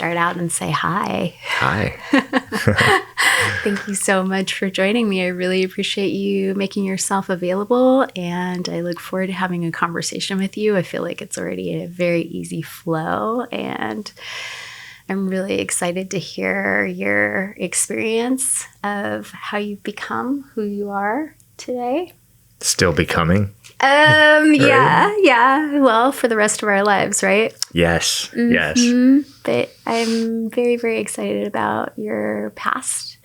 start out and say hi. Hi. Thank you so much for joining me. I really appreciate you making yourself available, and I look forward to having a conversation with you. I feel like it's already a very easy flow, and I'm really excited to hear your experience of how you've become who you are today. Still becoming? Right? Yeah. Well, for the rest of our lives, right? Yes. Mm-hmm. Yes. But I'm very, very excited about your past,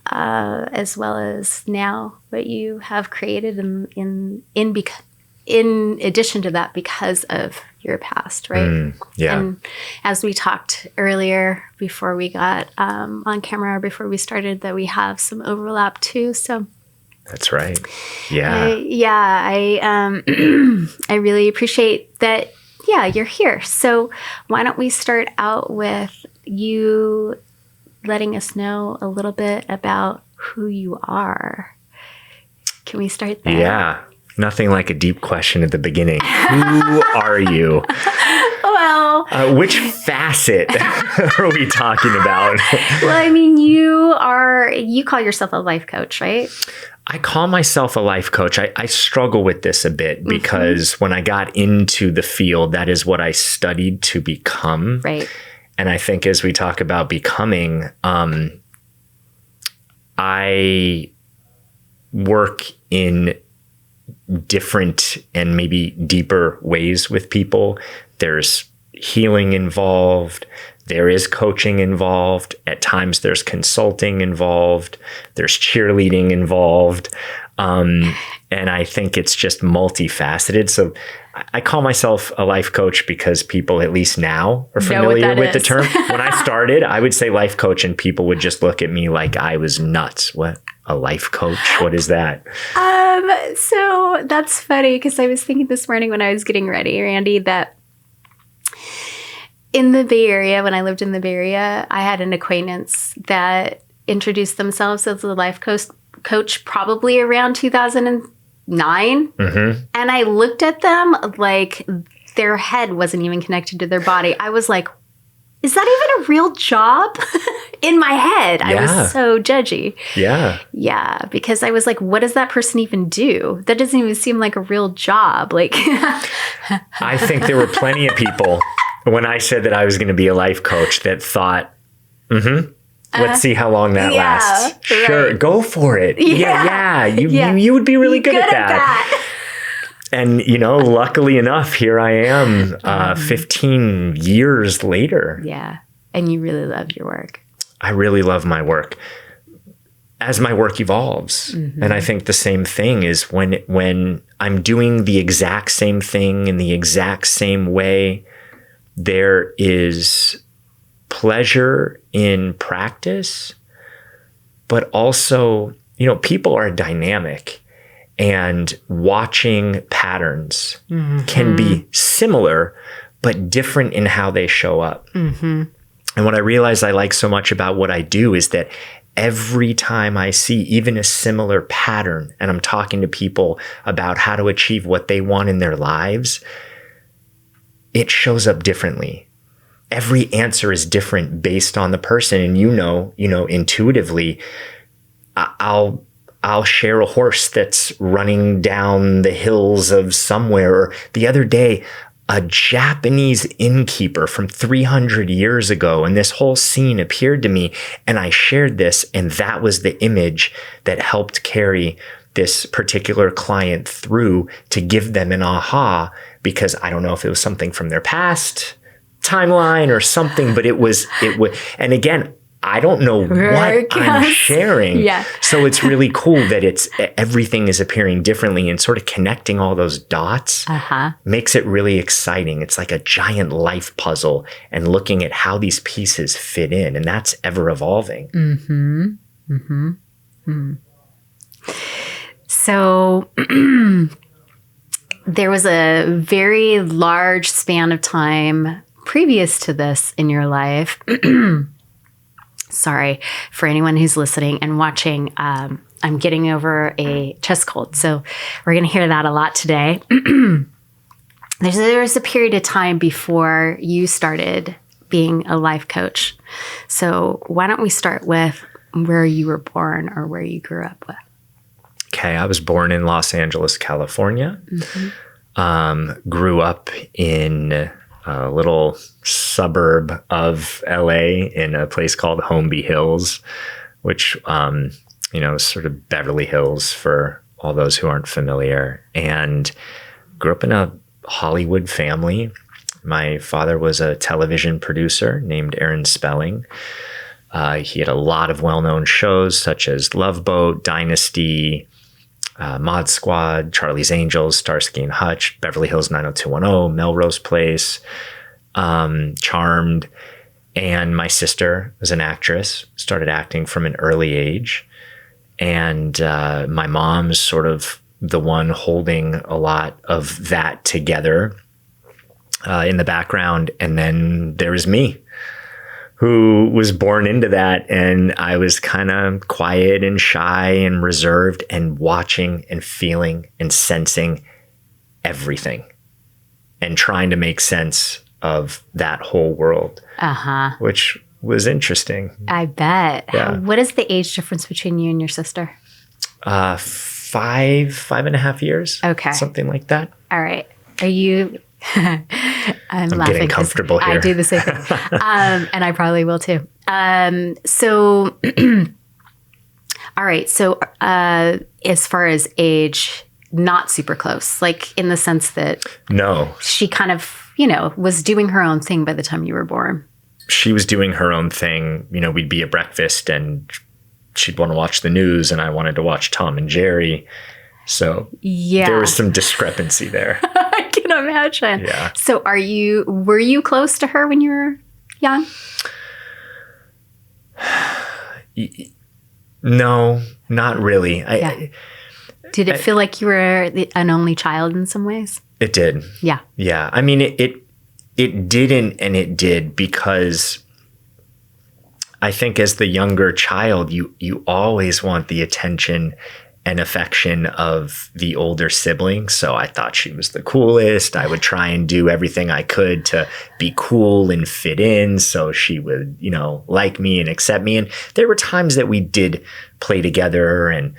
as well as now what you have created in addition to that because of your past, right? Yeah. And as we talked earlier before we got on camera, before we started, that we have some overlap too. So that's right. Yeah. I really appreciate that. Yeah, you're here. So why don't we start out with you letting us know a little bit about who you are? Can we start there? Yeah. Nothing like a deep question at the beginning. Who are you? Well, which facet are we talking about? Well, I mean, you call yourself a life coach, right? I call myself a life coach. I struggle with this a bit because when I got into the field, that is what I studied to become. Right. And I think as we talk about becoming, I work in different and maybe deeper ways with people. There's healing involved. There is coaching involved. At times there's consulting involved. There's cheerleading involved. And I think it's just multifaceted. So I call myself a life coach because people, at least now, are familiar with the term. When I started, I would say life coach and people would just look at me like I was nuts. What? A life coach? What is that? So that's funny because I was thinking this morning when I was getting ready, Randy, that in the Bay Area, when I lived in the Bay Area, I had an acquaintance that introduced themselves as a life coach probably around 2009. Mm-hmm. And I looked at them like their head wasn't even connected to their body. I was like, is that even a real job? In my head, I was so judgy. Yeah. Yeah, because I was like, what does that person even do? That doesn't even seem like a real job. Like, I think there were plenty of people when I said that I was going to be a life coach that thought, let's see how long that lasts. Right. Sure, go for it. Yeah. You would be really good at that. And, luckily enough, here I am 15 years later. Yeah. And you really love your work. I really love my work as my work evolves. Mm-hmm. And I think the same thing is when I'm doing the exact same thing in the exact same way, there is pleasure in practice, but also, people are dynamic. And watching patterns can be similar, but different in how they show up. Mm-hmm. And what I realize I like so much about what I do is that every time I see even a similar pattern, and I'm talking to people about how to achieve what they want in their lives, it shows up differently. Every answer is different based on the person. And intuitively, I'll share a horse that's running down the hills of somewhere. Or the other day, a Japanese innkeeper from 300 years ago, and this whole scene appeared to me, and I shared this, and that was the image that helped carry this particular client through to give them an aha, because I don't know if it was something from their past timeline or something, but it was, and again, I don't know what I'm sharing. Yeah. So it's really cool that everything is appearing differently, and sort of connecting all those dots makes it really exciting. It's like a giant life puzzle, and looking at how these pieces fit in, and that's ever evolving. Mm-hmm. Mm-hmm. Mm. So there was a very large span of time previous to this in your life. Sorry for anyone who's listening and watching. I'm getting over a chest cold, so we're going to hear that a lot today. There's a period of time before you started being a life coach. So why don't we start with where you were born or where you grew up with? Okay, I was born in Los Angeles, California. Grew up in a little suburb of LA in a place called Holmby Hills, which, is sort of Beverly Hills for all those who aren't familiar. And grew up in a Hollywood family. My father was a television producer named Aaron Spelling. He had a lot of well-known shows such as Love Boat, Dynasty, Mod Squad, Charlie's Angels, Starsky and Hutch, Beverly Hills 90210, Melrose Place, Charmed. And my sister was an actress, started acting from an early age. And my mom's sort of the one holding a lot of that together in the background. And then there was me, who was born into that. And I was kind of quiet and shy and reserved and watching and feeling and sensing everything and trying to make sense of that whole world, which was interesting. I bet. Yeah. What is the age difference between you and your sister? 5.5 years. Okay. Something like that. All right. Are you... I'm laughing getting comfortable here. I do the same thing. And I probably will too. All right. So as far as age, not super close, like in the sense that... No. She kind of, was doing her own thing by the time you were born. She was doing her own thing. We'd be at breakfast and she'd want to watch the news and I wanted to watch Tom and Jerry. So there was some discrepancy there. I can imagine. Yeah. So were you close to her when you were young? No, not really. Did it feel like you were an only child in some ways? It did. Yeah. Yeah. I mean, it didn't, and it did, because I think as the younger child, you always want the attention and affection of the older sibling. So I thought she was the coolest. I would try and do everything I could to be cool and fit in so she would, like me and accept me. And there were times that we did play together and,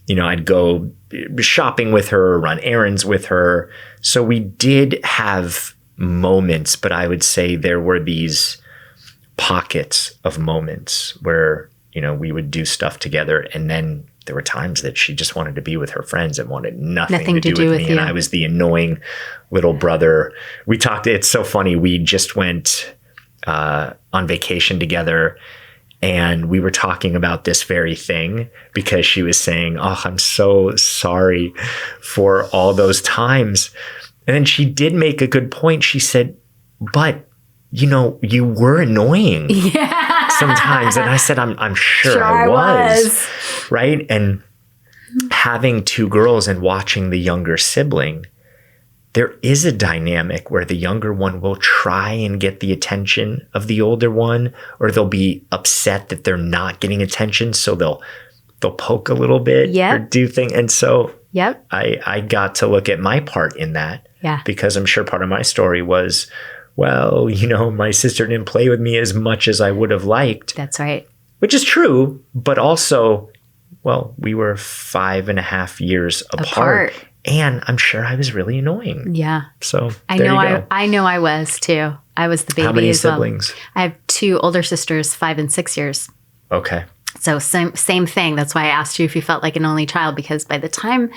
I'd go shopping with her, run errands with her. So we did have moments, but I would say there were these pockets of moments where, we would do stuff together, and then there were times that she just wanted to be with her friends and wanted nothing to do with me. And I was the annoying little brother. We talked, it's so funny. We just went on vacation together and we were talking about this very thing because she was saying, "Oh, I'm so sorry for all those times." And then she did make a good point. She said, "But, you were annoying." Yeah. Sometimes. And I said, I'm sure I was. Right. And having two girls and watching the younger sibling, there is a dynamic where the younger one will try and get the attention of the older one, or they'll be upset that they're not getting attention. So they'll poke a little bit or do things. And so I got to look at my part in that because I'm sure part of my story was, well, my sister didn't play with me as much as I would have liked. That's right. Which is true, but also, well, we were 5.5 years apart. And I'm sure I was really annoying. Yeah. So I know I was too. I was the baby. How many as well. siblings? I have two older sisters, 5 and 6 years. Okay. So same thing. That's why I asked you if you felt like an only child, because by the time,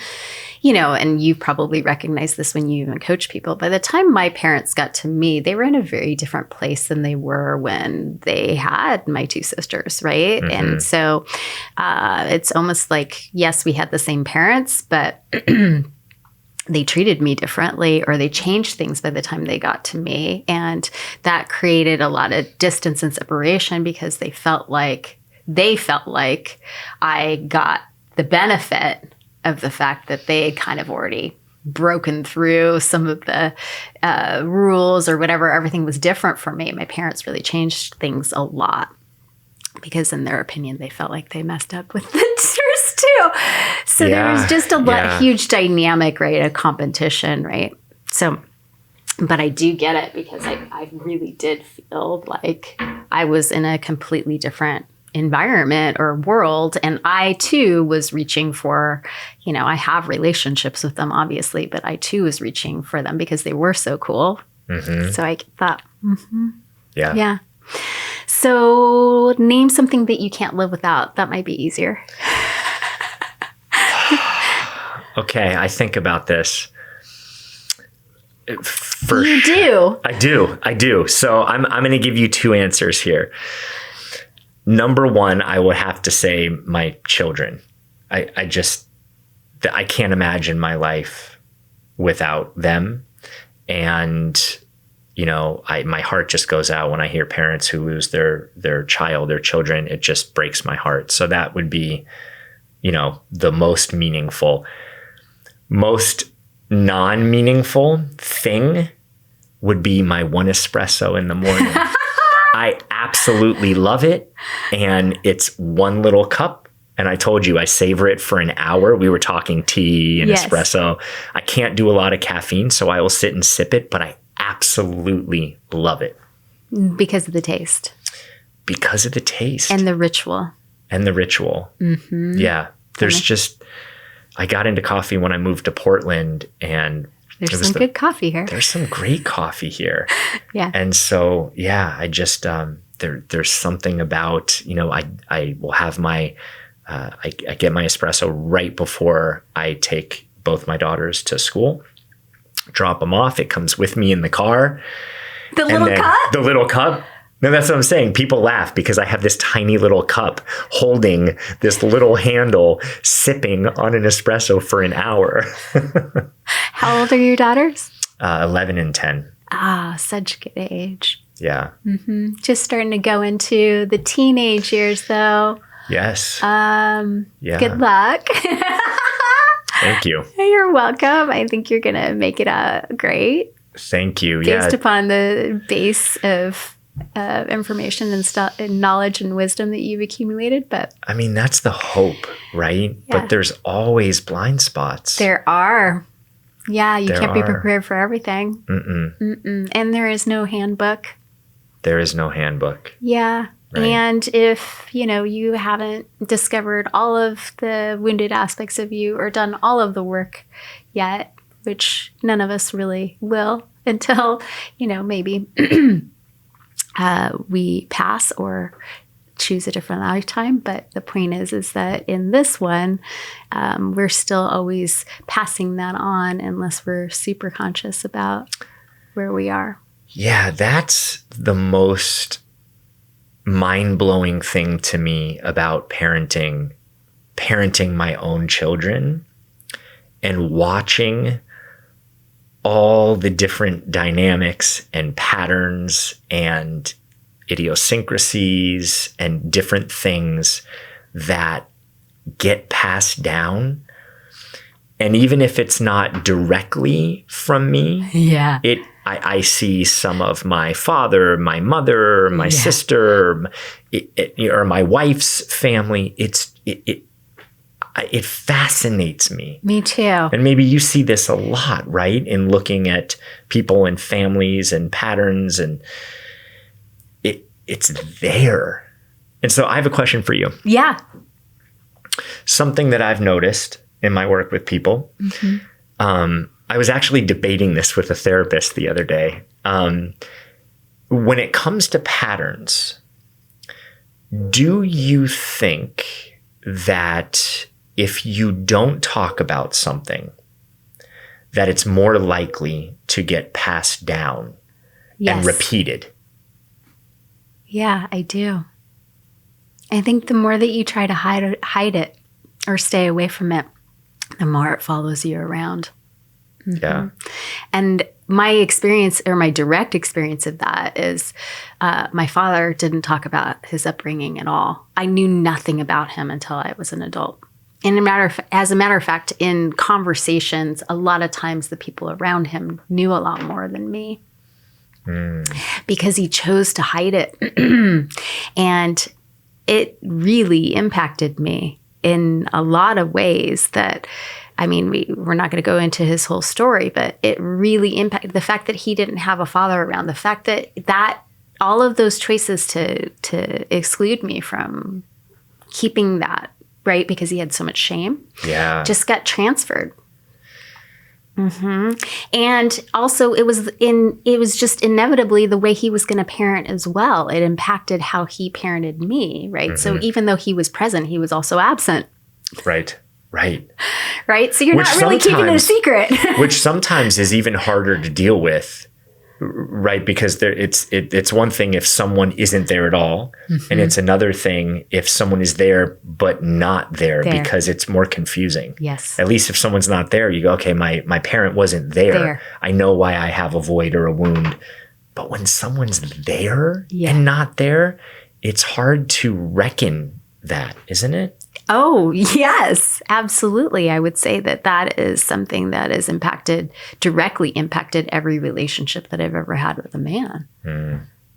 and you probably recognize this when you even coach people, by the time my parents got to me, they were in a very different place than they were when they had my two sisters, right? Mm-hmm. And so it's almost like, yes, we had the same parents, but they treated me differently, or they changed things by the time they got to me. And that created a lot of distance and separation because they felt like I got the benefit of the fact that they had kind of already broken through some of the rules or whatever. Everything was different for me. My parents really changed things a lot because in their opinion, they felt like they messed up with the sisters too. So there was just a huge dynamic, right? A competition, right? So But I do get it because I really did feel like I was in a completely different environment or world. And I too was reaching for, I have relationships with them, obviously, but I too was reaching for them because they were so cool. Mm-hmm. So I thought, yeah. Yeah. So name something that you can't live without. That might be easier. Okay, I think about this. You do. I do. So I'm going to give you two answers here. Number one, I would have to say my children. I can't imagine my life without them. And, my heart just goes out when I hear parents who lose their child, their children. It just breaks my heart. So that would be, the most meaningful. Most non-meaningful thing would be my one espresso in the morning. I absolutely love it. And it's one little cup. And I told you I savor it for an hour. We were talking tea and espresso. I can't do a lot of caffeine, so I will sit and sip it, but I absolutely love it. Because of the taste. Because of the taste. And the ritual. Mm-hmm. Yeah. I got into coffee when I moved to Portland, and there's some good coffee here. There's some great coffee here. Yeah. And so, I just, there's something about, I will have I get my espresso right before I take both my daughters to school, drop them off. It comes with me in the car. The little cup? No, that's what I'm saying. People laugh because I have this tiny little cup holding this little handle, sipping on an espresso for an hour. How old are your daughters? 11 and 10. Ah, such good age. Yeah. Mm-hmm. Just starting to go into the teenage years, though. Yes. Good luck. Thank you. You're welcome. I think you're going to make it great. Thank you. Based upon the base of information and knowledge and wisdom that you've accumulated. But I mean, that's the hope, right? Yeah. But there's always blind spots. There are. Yeah, you can't be prepared for everything. Mm-mm. And there is no handbook. There is no handbook. Yeah. Right. And if, you haven't discovered all of the wounded aspects of you or done all of the work yet, which none of us really will until, maybe we pass or choose a different lifetime. But the point is that in this one, we're still always passing that on unless we're super conscious about where we are. Yeah, that's the most mind-blowing thing to me about parenting my own children and watching all the different dynamics and patterns and idiosyncrasies and different things that get passed down. And even if it's not directly from me, I see some of my father, my mother, my sister, or my wife's family. It fascinates me. Me too. And maybe you see this a lot, right? In looking at people and families and patterns, and it's there. And so I have a question for you. Yeah. Something that I've noticed in my work with people. Mm-hmm. I was actually debating this with a therapist the other day. When it comes to patterns, do you think that if you don't talk about something, that it's more likely to get passed down and repeated? Yeah, I do. I think the more that you try to hide it or stay away from it, the more it follows you around. Mm-hmm. Yeah. And my experience, or my direct experience of that, is my father didn't talk about his upbringing at all. I knew nothing about him until I was an adult. And as a matter of fact, in conversations, a lot of times the people around him knew a lot more than me because he chose to hide it. And it really impacted me in a lot of ways that I mean, we're not going to go into his whole story, but it really impacted the fact that he didn't have a father around, the fact that all of those choices to exclude me from keeping that, right? Because he had so much shame. Yeah. Just got transferred. And also it was just inevitably the way he was going to parent as well. It impacted how he parented me, right? So even though he was present, he was also absent. Right. Right. So you're not really keeping it a secret. Which sometimes is even harder to deal with. Right, because it's one thing if someone isn't there at all, and it's another thing if someone is there but not there. Because it's more confusing. Yes. At least if someone's not there, you go, okay, my parent wasn't there. I know why I have a void or a wound. But when someone's there and not there, it's hard to reckon that, isn't it? Oh, yes, absolutely. I would say that is something that has directly impacted every relationship that I've ever had with a man.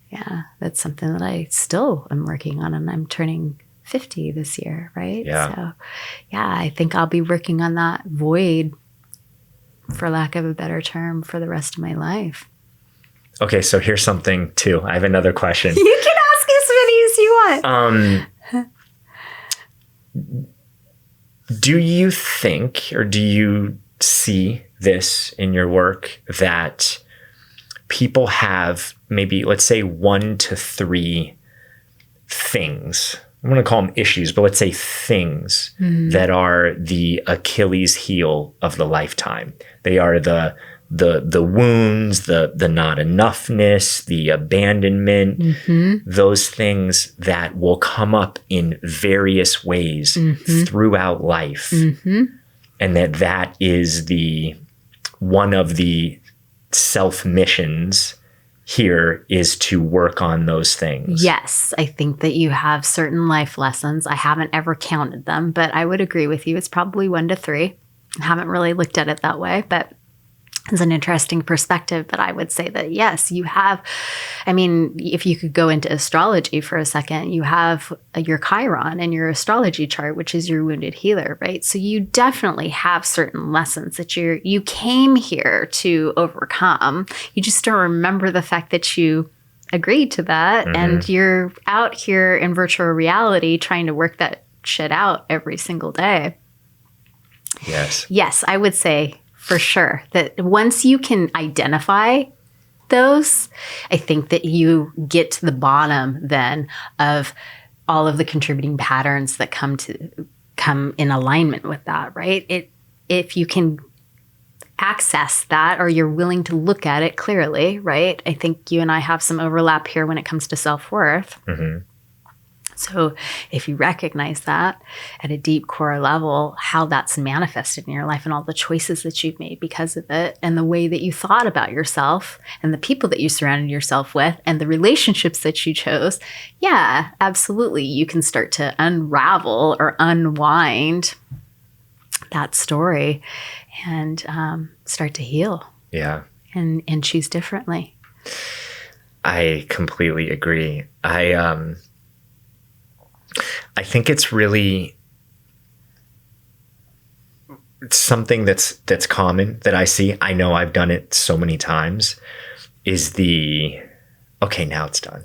Yeah, that's something that I still am working on, and I'm turning 50 this year, right? Yeah. So, yeah, I think I'll be working on that void, for lack of a better term, for the rest of my life. Okay, so here's something too. I have another question. You can ask as many as you want. Do you think, or do you see this in your work, that people have maybe, let's say, 1 to 3 things? I'm going to call them issues, but let's say things that are the Achilles heel of the lifetime. They are the wounds, the not enoughness, the abandonment, those things that will come up in various ways throughout life. And that is one of the self-missions here is to work on those things. Yes, I think that you have certain life lessons. I haven't ever counted them, but I would agree with you. It's probably 1 to 3. I haven't really looked at it that way, but it's an interesting perspective. But I would say that, yes, you have, I mean, if you could go into astrology for a second, you have your Chiron and your astrology chart, which is your wounded healer, right? So you definitely have certain lessons that you came here to overcome. You just don't remember the fact that you agreed to that. And you're out here in virtual reality trying to work that shit out every single day. Yes. Yes, I would say for sure that once you can identify those, I think that you get to the bottom then of all of the contributing patterns that come in alignment with that, right? If you can access that, or you're willing to look at it clearly, right? I think you and I have some overlap here when it comes to self-worth. So if you recognize that at a deep core level, how that's manifested in your life and all the choices that you've made because of it, and the way that you thought about yourself and the people that you surrounded yourself with and the relationships that you chose, yeah, absolutely. You can start to unravel or unwind that story and start to heal. Yeah. And choose differently. I completely agree. I think it's really something that's common that I see. I know I've done it so many times. Is okay, now it's done.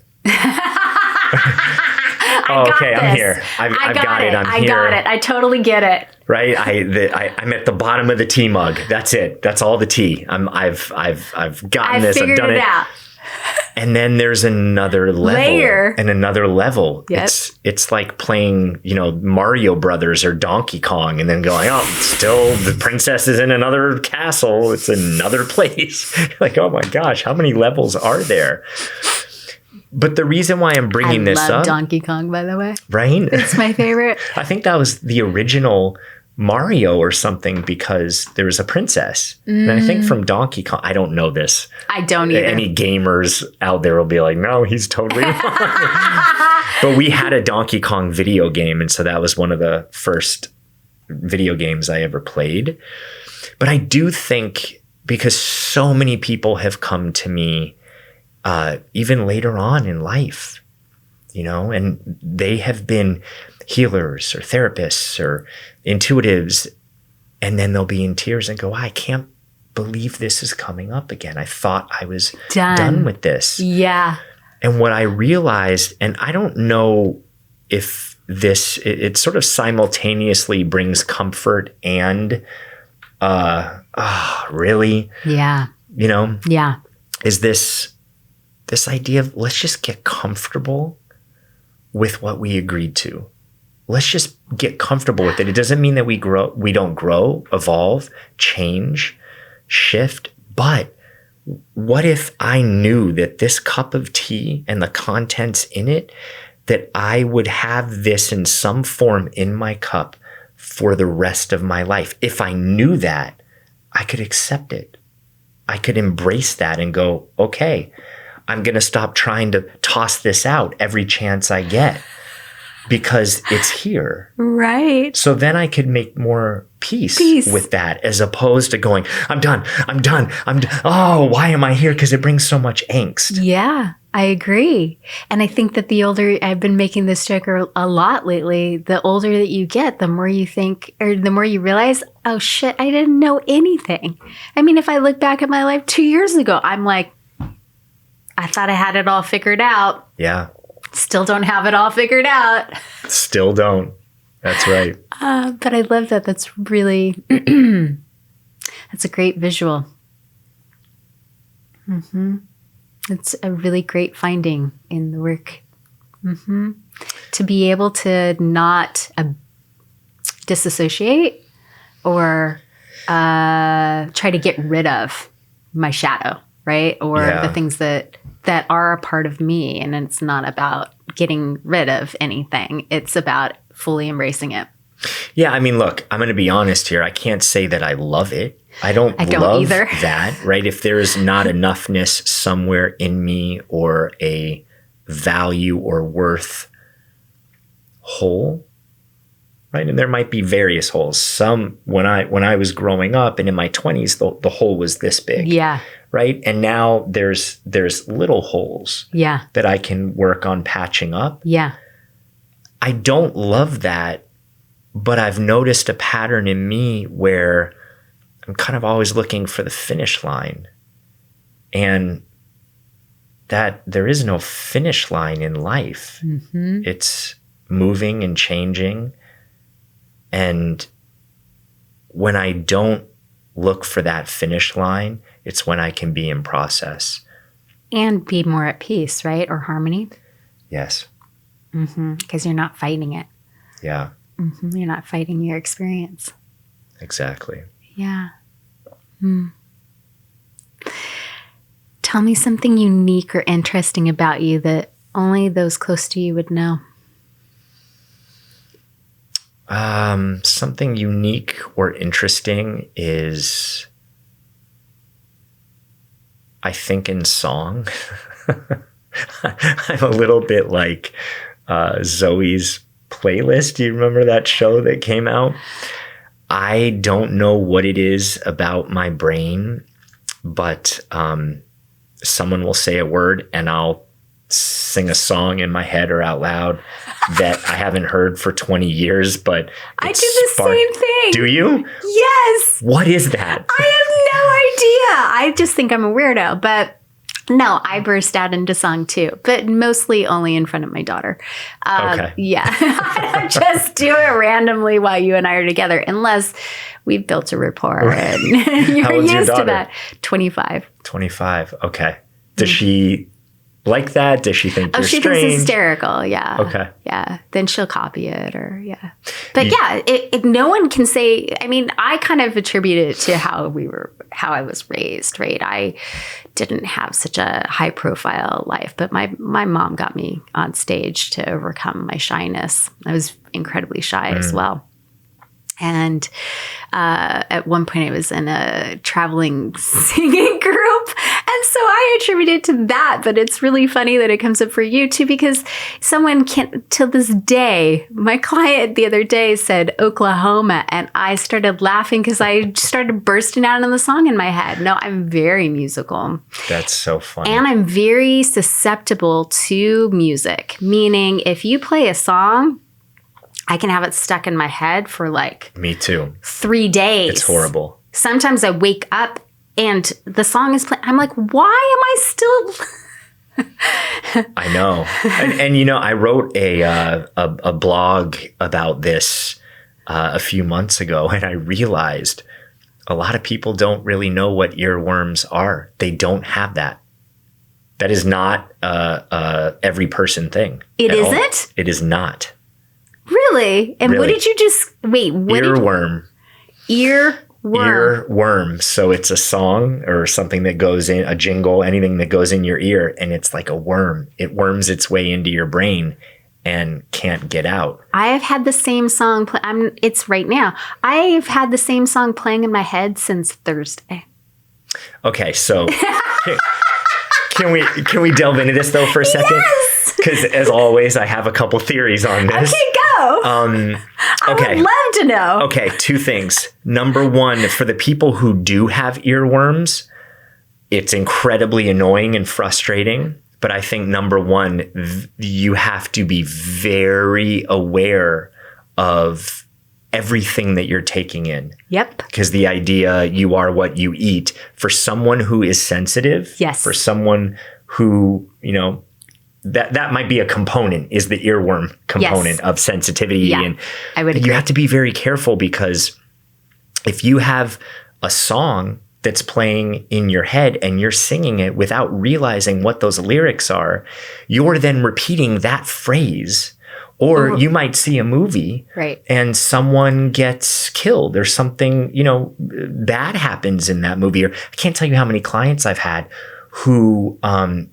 I'm here. I've got it. I'm here. I got it. I totally get it. Right. I'm at the bottom of the tea mug. That's it. That's all the tea. I've gotten this. I've done it out. And then there's another level and another level. Yep. It's like playing, Mario Brothers or Donkey Kong and then going, oh, still the princess is in another castle. It's another place. Like, oh my gosh, how many levels are there? But the reason why I'm bringing this up. I love Donkey Kong, by the way. Right? It's my favorite. I think that was the original Mario or something because there was a princess. And I think from Donkey Kong, I don't know this. I don't either. Any gamers out there will be like, no, he's totally wrong. But we had a Donkey Kong video game. And so that was one of the first video games I ever played. But I do think because so many people have come to me even later on in life, and they have been healers or therapists or intuitives, And then they'll be in tears and go, I can't believe this is coming up again. I thought I was done with this. Yeah. And what I realized, and I don't know if it sort of simultaneously brings comfort and, really? Yeah. You know? Yeah. Is this idea of let's just get comfortable with what we agreed to. Let's just get comfortable with it. It doesn't mean that we don't grow, evolve, change, shift. But what if I knew that this cup of tea and the contents in it, that I would have this in some form in my cup for the rest of my life? If I knew that, I could accept it. I could embrace that and go, okay, I'm going to stop trying to toss this out every chance I get because it's here. Right. So then I could make more peace with that, as opposed to going, I'm done. Oh, why am I here? Because it brings so much angst. Yeah, I agree. And I think that the older, I've been making this joke a lot lately, the older that you get, the more you think, or the more you realize, oh shit, I didn't know anything. I mean, if I look back at my life 2 years ago, I'm like, I thought I had it all figured out. Yeah. Still don't have it all figured out. Still don't. That's right. But I love that. That's really, that's a great visual. Mm-hmm. It's a really great finding in the work. Mm-hmm. To be able to not disassociate or try to get rid of my shadow, right? Or the things that are a part of me. And it's not about getting rid of anything. It's about fully embracing it. Yeah. I mean, look, I'm going to be honest here. I can't say that I love it. I don't love either. That, right? If there is not enoughness somewhere in me or a value or worth hole, right? And there might be various holes. Some, when I was growing up and in my 20s, the hole was this big. Yeah. Right. And now there's little holes that I can work on patching up. Yeah. I don't love that, but I've noticed a pattern in me where I'm kind of always looking for the finish line, and that there is no finish line in life. Mm-hmm. It's moving and changing. And when I don't look for that finish line, it's when I can be in process. And be more at peace, right? Or harmony. Yes. Because you're not fighting it. Yeah. You're not fighting your experience. Exactly. Yeah. Tell me something unique or interesting about you that only those close to you would know. Something unique or interesting is, I think, in song. I'm a little bit like Zoe's Playlist. Do you remember that show that came out? I don't know what it is about my brain, but someone will say a word and I'll sing a song in my head or out loud that I haven't heard for 20 years, but I do the same thing. Do you? Yes. What is that? I have no idea. I just think I'm a weirdo, but no, I burst out into song too, but mostly only in front of my daughter. Okay. Yeah. I don't just do it randomly while you and I are together, unless we've built a rapport and you're used to that. 25. 25. Okay. Does she like that? Does she think you're strange? She thinks it's hysterical. Yeah. Okay. Yeah. Then she'll copy it or But no one can say, I mean, I kind of attribute it to how I was raised, right? I didn't have such a high profile life, but my mom got me on stage to overcome my shyness. I was incredibly shy as well. And at one point I was in a traveling singing group. And so I attribute it to that. But it's really funny that it comes up for you too, because someone can't, till this day, my client the other day said Oklahoma. And I started laughing because I started bursting out in the song in my head. No, I'm very musical. That's so funny. And I'm very susceptible to music, meaning if you play a song, I can have it stuck in my head for like Me too. 3 days. It's horrible. Sometimes I wake up and the song is playing. I'm like, why am I still... I know. And you know, I wrote a blog about this a few months ago, and I realized a lot of people don't really know what earworms are. They don't have that. That is not every person thing. It at all. isn't? It is not. Really? And Really. what did you just... Wait, what Earworm. Earworm. Earworm. So it's a song or something that goes in, a jingle, anything that goes in your ear, and it's like a worm. It worms its way into your brain and can't get out. I have had the same song. It's right now. I've had the same song playing in my head since Thursday. Okay, so can we delve into this though for a second? Yes. Because as always, I have a couple theories on this. Okay, go. I would love to know. Okay, two things. Number one, for the people who do have earworms, it's incredibly annoying and frustrating. But I think number one, you have to be very aware of everything that you're taking in. Yep. Because the idea, you are what you eat, for someone who is sensitive, yes, for someone who, you know, that might be a component, is the earworm component, yes, of sensitivity. Yeah, and I would agree. You have to be very careful, because if you have a song that's playing in your head and you're singing it without realizing what those lyrics are, you're then repeating that phrase. Or you might see a movie, right, and someone gets killed or something, you know, bad happens in that movie. Or I can't tell you how many clients I've had who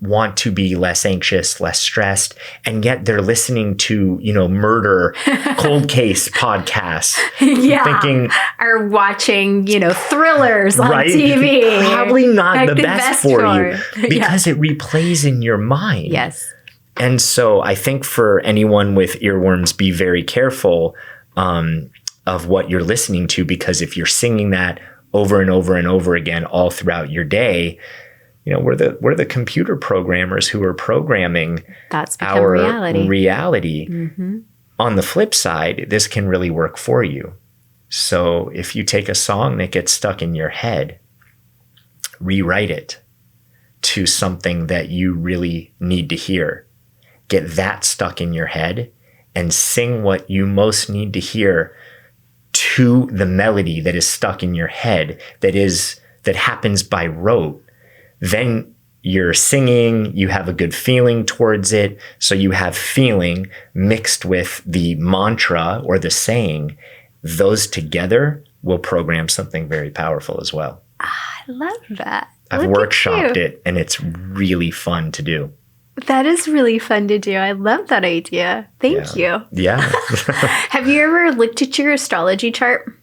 want to be less anxious, less stressed, and yet they're listening to, you know, murder, cold case podcasts. Yeah. Thinking, or watching, you know, thrillers on right? TV. Probably not like the best for you, because yeah, it replays in your mind. Yes. And so I think for anyone with earworms, be very careful of what you're listening to, because if you're singing that over and over and over again all throughout your day, you know, we're the computer programmers who are programming our reality. Mm-hmm. On the flip side, this can really work for you. So if you take a song that gets stuck in your head, rewrite it to something that you really need to hear. Get that stuck in your head and sing what you most need to hear to the melody that is stuck in your head, that happens by rote. Then you're singing, you have a good feeling towards it. So you have feeling mixed with the mantra or the saying. Those together will program something very powerful as well. I love that. I've workshopped it, and it's really fun to do. That is really fun to do. I love that idea. Thank you. Yeah. Have you ever looked at your astrology chart?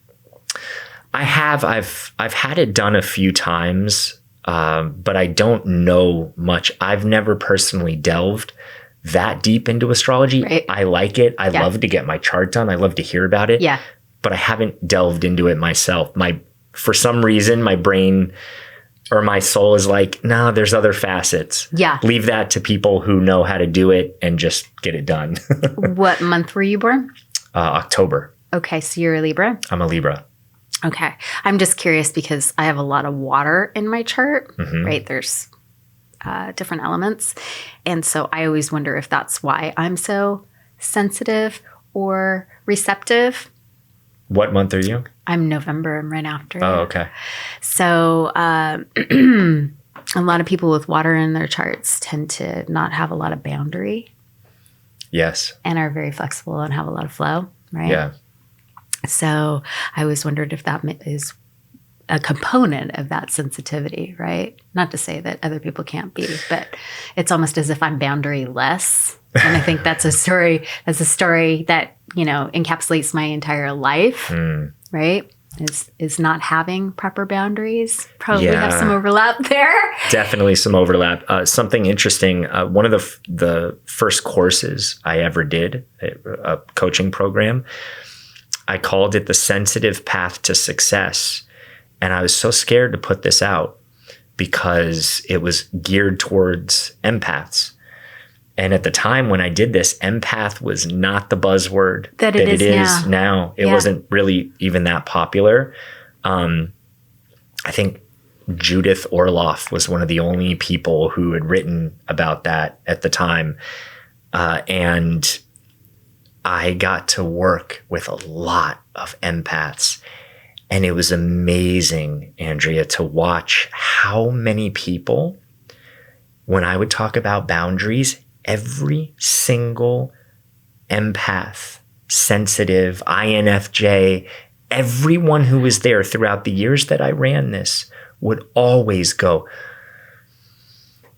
I have. I've had it done a few times, but I don't know much. I've never personally delved that deep into astrology. Right. I like it. I love to get my chart done. I love to hear about it. Yeah. But I haven't delved into it myself. For some reason, my brain or my soul is like, no, there's other facets. Yeah. Leave that to people who know how to do it and just get it done. What month were you born? October. Okay, so you're a Libra? I'm a Libra. Okay. I'm just curious because I have a lot of water in my chart, mm-hmm. right? There's different elements. And so I always wonder if that's why I'm so sensitive or receptive. What month are you? I'm November. I'm right after. Oh, okay. So a lot of people with water in their charts tend to not have a lot of boundary. Yes. And are very flexible and have a lot of flow, right? Yeah. So I always wondered if that is a component of that sensitivity, right? Not to say that other people can't be, but it's almost as if I'm boundary-less. And I think that's a story that, you know, encapsulates my entire life, right? Is not having proper boundaries. Probably have some overlap there. Definitely some overlap. Something interesting. One of the first courses I ever did, a coaching program, I called it the sensitive path to success. And I was so scared to put this out because it was geared towards empaths. And at the time when I did this, empath was not the buzzword that it is now. It wasn't really even that popular. I think Judith Orloff was one of the only people who had written about that at the time. And I got to work with a lot of empaths. And it was amazing, Andrea, to watch how many people, when I would talk about boundaries, every single empath, sensitive, INFJ, everyone who was there throughout the years that I ran this would always go.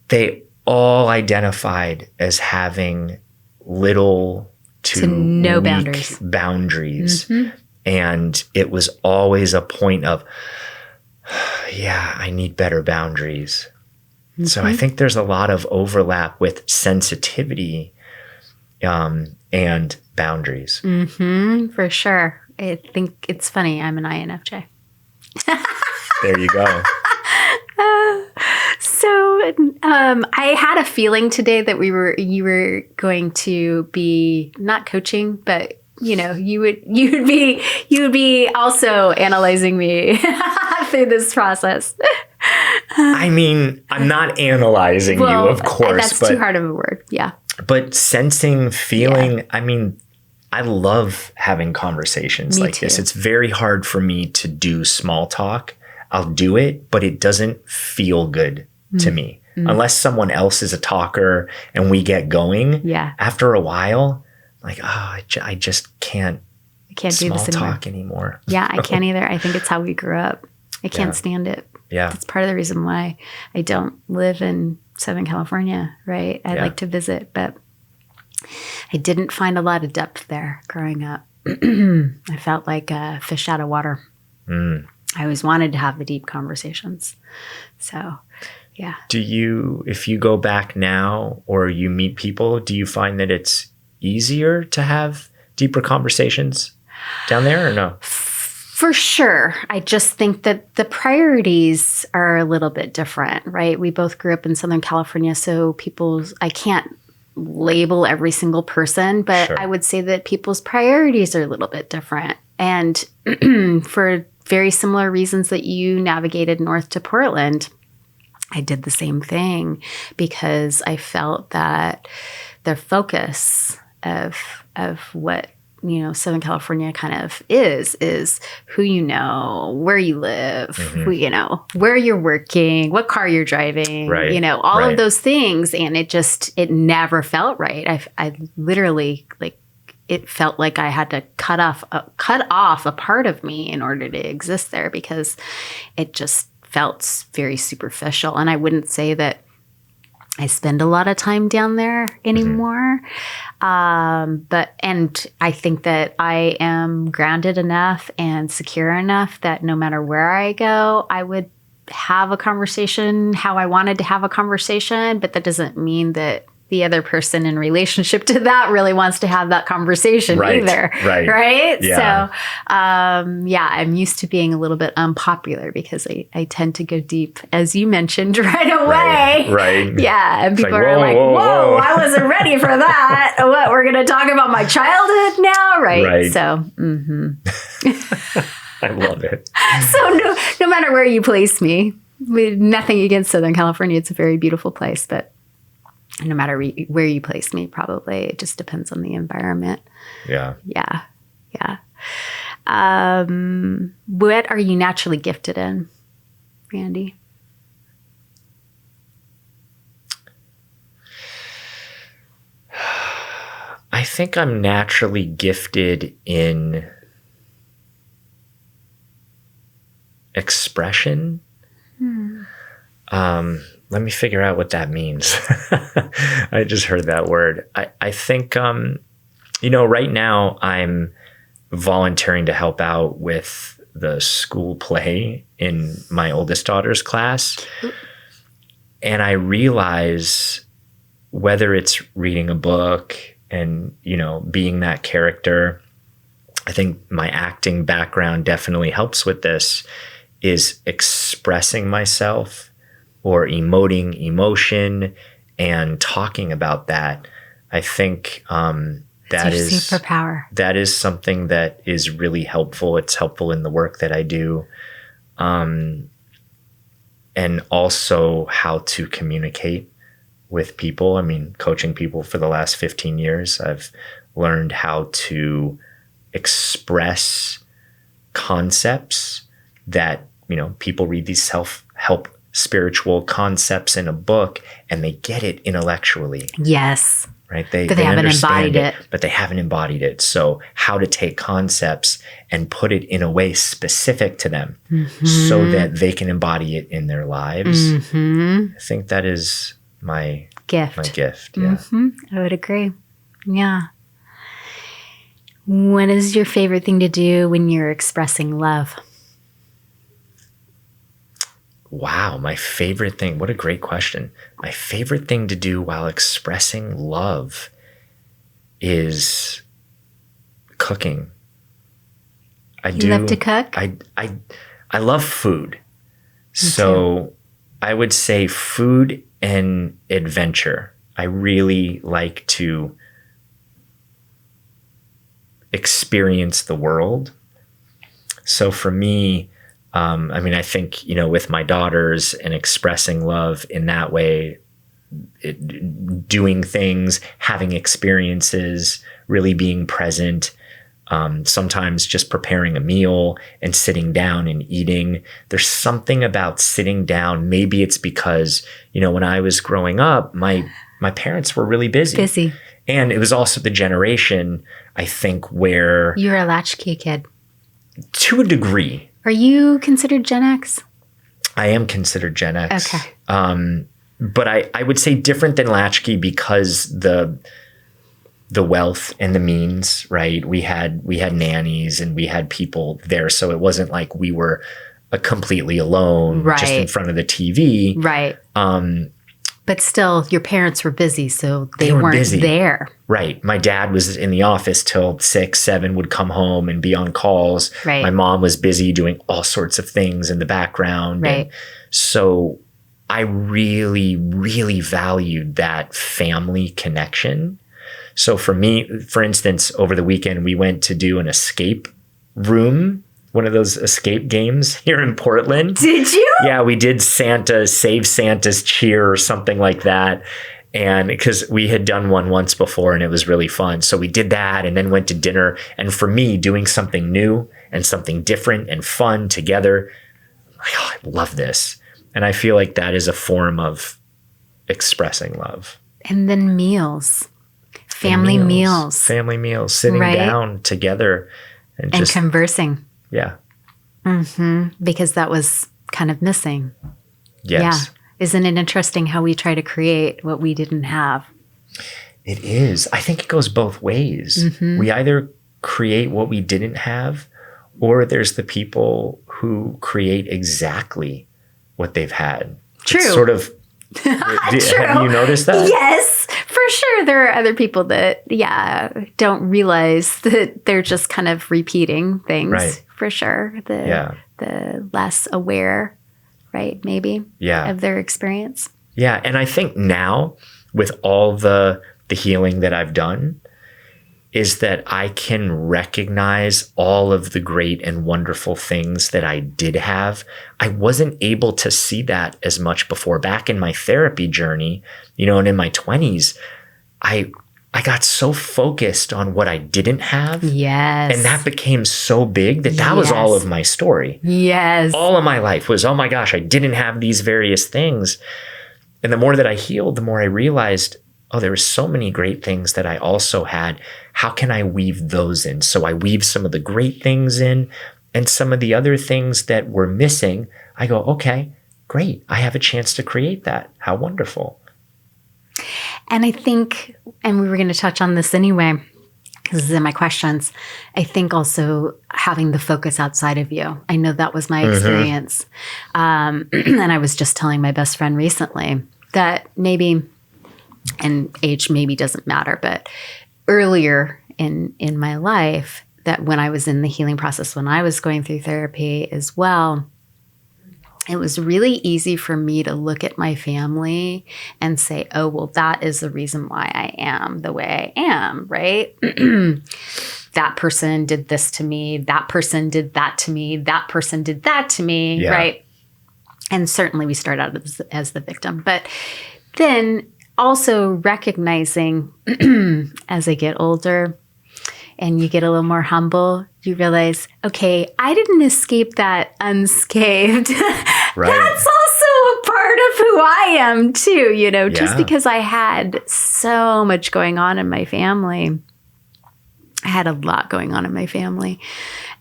They all identified as having little to no boundaries. Mm-hmm. And it was always a point of, yeah, I need better boundaries. Mm-hmm. So I think there's a lot of overlap with sensitivity and boundaries. Mm-hmm, for sure. I think it's funny. I'm an INFJ. There you go. So I had a feeling today that you were going to be not coaching, but you would be also analyzing me through this process. I mean, I'm not analyzing you, of course. That's too hard of a word. Yeah. But sensing, feeling, I mean, I love having conversations like this. It's very hard for me to do small talk. I'll do it, but it doesn't feel good to me. Unless someone else is a talker and we get going. Yeah. After a while, like, I just can't do this anymore. Yeah, I can't either. I think it's how we grew up. I can't stand it. Yeah. That's part of the reason why I don't live in Southern California, right? I like to visit, but I didn't find a lot of depth there growing up. I felt like a fish out of water. I always wanted to have the deep conversations. So, yeah. If you go back now or you meet people, do you find that it's easier to have deeper conversations down there or no? For sure. I just think that the priorities are a little bit different, right? We both grew up in Southern California, so I can't label every single person, but I would say that people's priorities are a little bit different. And for very similar reasons that you navigated north to Portland, I did the same thing because I felt that the focus of what Southern California kind of is who you know, where you live, who, where you're working, what car you're driving, all of those things. And it never felt right. I literally it felt like I had to cut off a part of me in order to exist there because it just felt very superficial. And I wouldn't say that I spend a lot of time down there anymore. And I think that I am grounded enough and secure enough that no matter where I go, I would have a conversation how I wanted to have a conversation, but that doesn't mean that the other person in relationship to that really wants to have that conversation either. Right. Yeah. So, I'm used to being a little bit unpopular because I tend to go deep, as you mentioned right away. Right. Yeah. And people are like, whoa, I wasn't ready for that. What, we're going to talk about my childhood now? Right. So, I love it. So no matter where you place me, nothing against Southern California. It's a very beautiful place, but no matter where you place me, probably it just depends on the environment. Yeah. What are you naturally gifted in, Randy? I think I'm naturally gifted in expression. Let me figure out what that means. I just heard that word. I think, right now I'm volunteering to help out with the school play in my oldest daughter's class. And I realize whether it's reading a book and, being that character, I think my acting background definitely helps with this, is expressing myself or emoting emotion and talking about that, I think That is superpower. That is something that is really helpful. It's helpful in the work that I do. And also how to communicate with people. I mean, coaching people for the last 15 years, I've learned how to express concepts that, people read these self-help spiritual concepts in a book and they get it intellectually. Yes. Right? But they haven't embodied it. But they haven't embodied it. So how to take concepts and put it in a way specific to them so that they can embody it in their lives. I think that is my gift. Yeah. I would agree. Yeah. What is your favorite thing to do when you're expressing love? Wow, my favorite thing. What a great question. My favorite thing to do while expressing love is cooking. You love to cook? I love food. So I would say food and adventure. I really like to experience the world. So for me, I think, with my daughters and expressing love in that way, doing things, having experiences, really being present, sometimes just preparing a meal and sitting down and eating. There's something about sitting down. Maybe it's because, when I was growing up, my parents were really busy. And it was also the generation, I think, where... You were a latchkey kid. To a degree. Are you considered Gen X? I am considered Gen X. Okay. But I would say different than latchkey because the wealth and the means, right? We had nannies and we had people there. So it wasn't like we were completely alone just in front of the TV. Right. But still, your parents were busy, so they weren't busy. There. Right. My dad was in the office till 6, 7, would come home and be on calls. Right. My mom was busy doing all sorts of things in the background. Right. And so I really, really valued that family connection. So for me, for instance, over the weekend, we went to do an escape room, one of those escape games here in Portland. Did you? Yeah, we did Save Santa's Cheer or something like that. And because we had done one once before and it was really fun. So we did that and then went to dinner. And for me, doing something new and something different and fun together, I love this. And I feel like that is a form of expressing love. And then meals. Family meals. Sitting down together and just conversing. Yeah. Because that was kind of missing. Yes. Yeah. Isn't it interesting how we try to create what we didn't have? It is. I think it goes both ways. We either create what we didn't have, or there's the people who create exactly what they've had. True. It's sort of. True. Have you noticed that? Yes, for sure. There are other people that, don't realize that they're just kind of repeating things. Right. For sure. The less aware, right? Maybe. Yeah. Of their experience. Yeah, and I think now with all the healing that I've done, is that I can recognize all of the great and wonderful things that I did have. I wasn't able to see that as much before. Back in my therapy journey, and in my 20s, I got so focused on what I didn't have. Yes. And that became so big that was all of my story. Yes. All of my life was, oh my gosh, I didn't have these various things. And the more that I healed, the more I realized, oh, there were so many great things that I also had. How can I weave those in? So I weave some of the great things in, and some of the other things that were missing, I go, okay, great. I have a chance to create that. How wonderful. And I think, and we were going to touch on this anyway, because this is in my questions, I think also having the focus outside of you. I know that was my experience. And I was just telling my best friend recently that maybe, and age maybe doesn't matter, but earlier in my life, that when I was in the healing process, when I was going through therapy as well, it was really easy for me to look at my family and say, oh, well, that is the reason why I am the way I am, right? That person did this to me. That person did that to me. That person did that to me, right? And certainly we start out as the victim. But then also recognizing as I get older and you get a little more humble, you realize, okay, I didn't escape that unscathed. Right. That's also a part of who I am too, you know, just because I had so much going on in my family. I had a lot going on in my family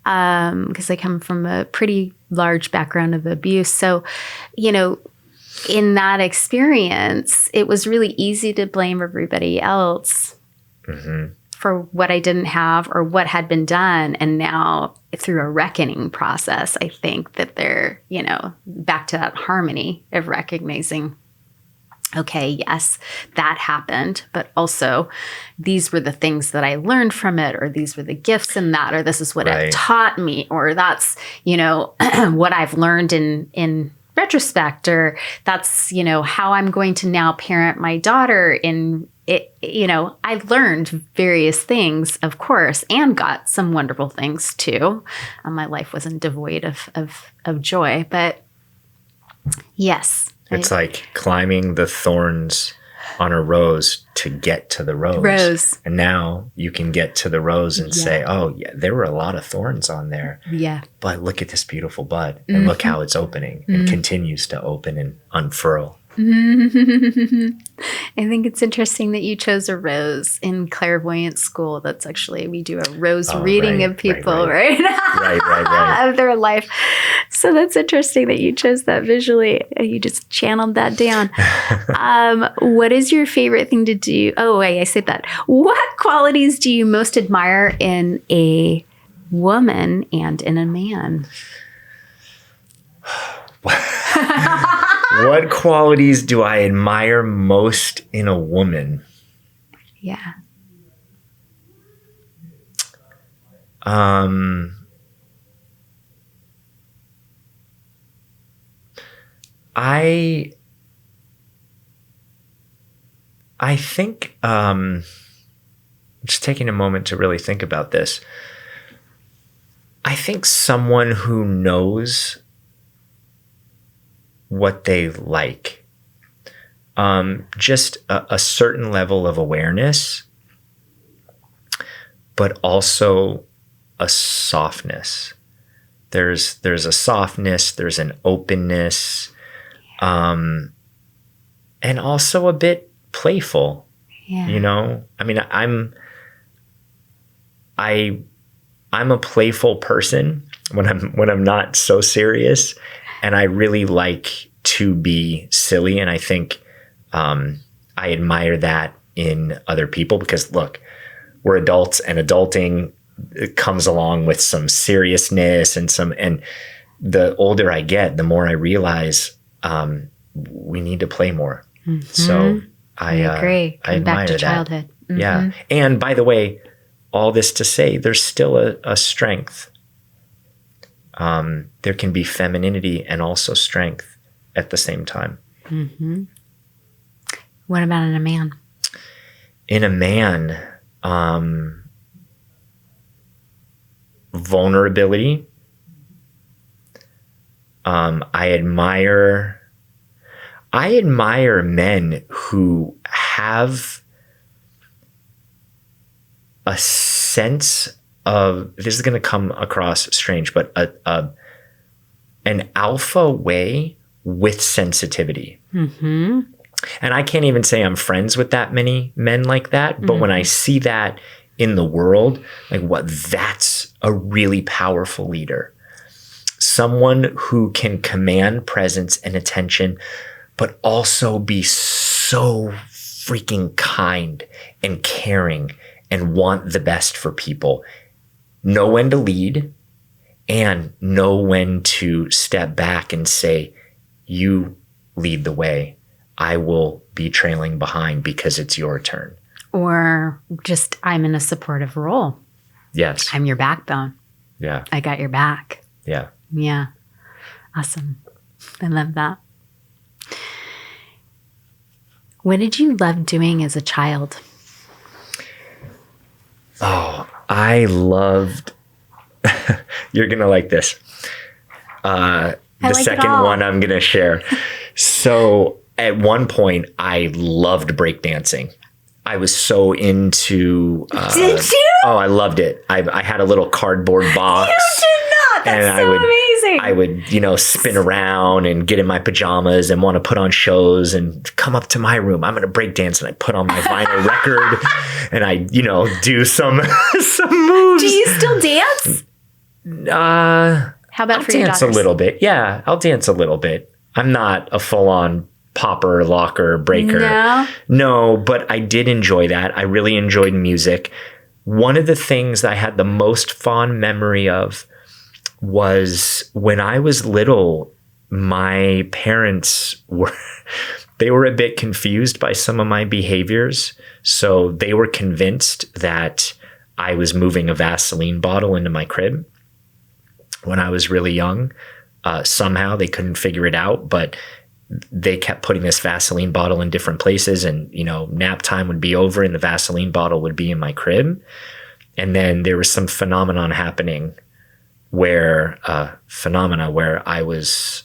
because I come from a pretty large background of abuse. So, you know, in that experience, it was really easy to blame everybody else for what I didn't have or what had been done. And now through a reckoning process, I think that they're, you know, back to that harmony of recognizing, okay, yes, that happened, but also these were the things that I learned from it, or these were the gifts in that, or this is what it taught me, or that's, you know, what I've learned in retrospect, or that's, you know, how I'm going to now parent my daughter in it. You know, I learned various things, of course, and got some wonderful things too. My life wasn't devoid of joy, but yes. It's like climbing the thorns on a rose to get to the rose. And now you can get to the rose and say, oh, yeah, there were a lot of thorns on there. Yeah. But look at this beautiful bud. And look how it's opening and continues to open and unfurl. I think it's interesting that you chose a rose in clairvoyant school. That's actually, we do a rose reading of people, right? Right. Of their life. So that's interesting that you chose that visually. You just channeled that down. What is your favorite thing to do? Oh, wait, I said that. What qualities do you most admire in a woman and in a man? What qualities do I admire most in a woman? Yeah. I think just taking a moment to really think about this. I think someone who knows what they like, just a certain level of awareness, but also a softness. There's a softness, there's an openness, and also a bit playful. Yeah. You know, I mean, I'm a playful person when I'm not so serious. And I really like to be silly. And I think I admire that in other people because, look, we're adults and adulting comes along with some seriousness and the older I get, the more I realize we need to play more. So I agree. I admire back to that. Childhood. Yeah. And by the way, all this to say, there's still a strength. There can be femininity and also strength at the same time. What about in a man? In a man, vulnerability. I admire men who have a sense of, this is going to come across strange, but an alpha way with sensitivity. And I can't even say I'm friends with that many men like that, but when I see that in the world, like that's a really powerful leader. Someone who can command presence and attention, but also be so freaking kind and caring and want the best for people. Know when to lead and know when to step back and say, you lead the way. I will be trailing behind because it's your turn. Or just, I'm in a supportive role. Yes. I'm your backbone. Yeah. I got your back. Yeah. Yeah. Awesome. I love that. What did you love doing as a child? Oh, I loved, you're going to like this. The second one I'm going to share. So at one point, I loved breakdancing. I was so into. Did you? Oh, I loved it. I had a little cardboard box. You did not. That's so amazing. I would, spin around and get in my pajamas and want to put on shows and come up to my room. I'm going to break dance, and I put on my vinyl record and I, do some moves. Do you still dance? How about for your daughters? I'll dance a little bit. Yeah, I'll dance a little bit. I'm not a full-on popper, locker, breaker. No, but I did enjoy that. I really enjoyed music. One of the things that I had the most fond memory of was when I was little, my parents they were a bit confused by some of my behaviors. So they were convinced that I was moving a Vaseline bottle into my crib when I was really young. Somehow they couldn't figure it out, but they kept putting this Vaseline bottle in different places, and, nap time would be over and the Vaseline bottle would be in my crib. And then there was some phenomenon happening where I was,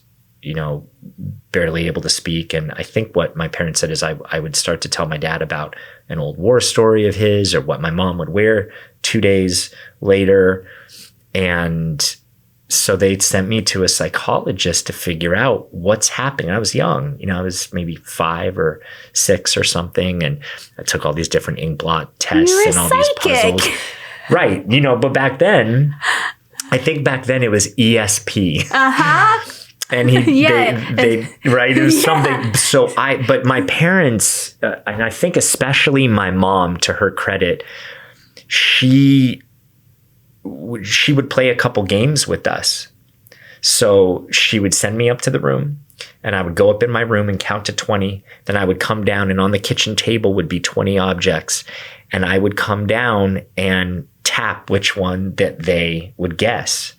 barely able to speak. And I think what my parents said is I would start to tell my dad about an old war story of his, or what my mom would wear 2 days later. And so they sent me to a psychologist to figure out what's happening. I was young, I was maybe 5 or 6 or something. And I took all these different ink blot tests and all these puzzles. Right. But back then, I think it was ESP. Uh-huh. And it was something. So but my parents, and I think especially my mom, to her credit, she would play a couple games with us. So she would send me up to the room, and I would go up in my room and count to 20. Then I would come down, and on the kitchen table would be 20 objects. And I would come down and tap which one that they would guess.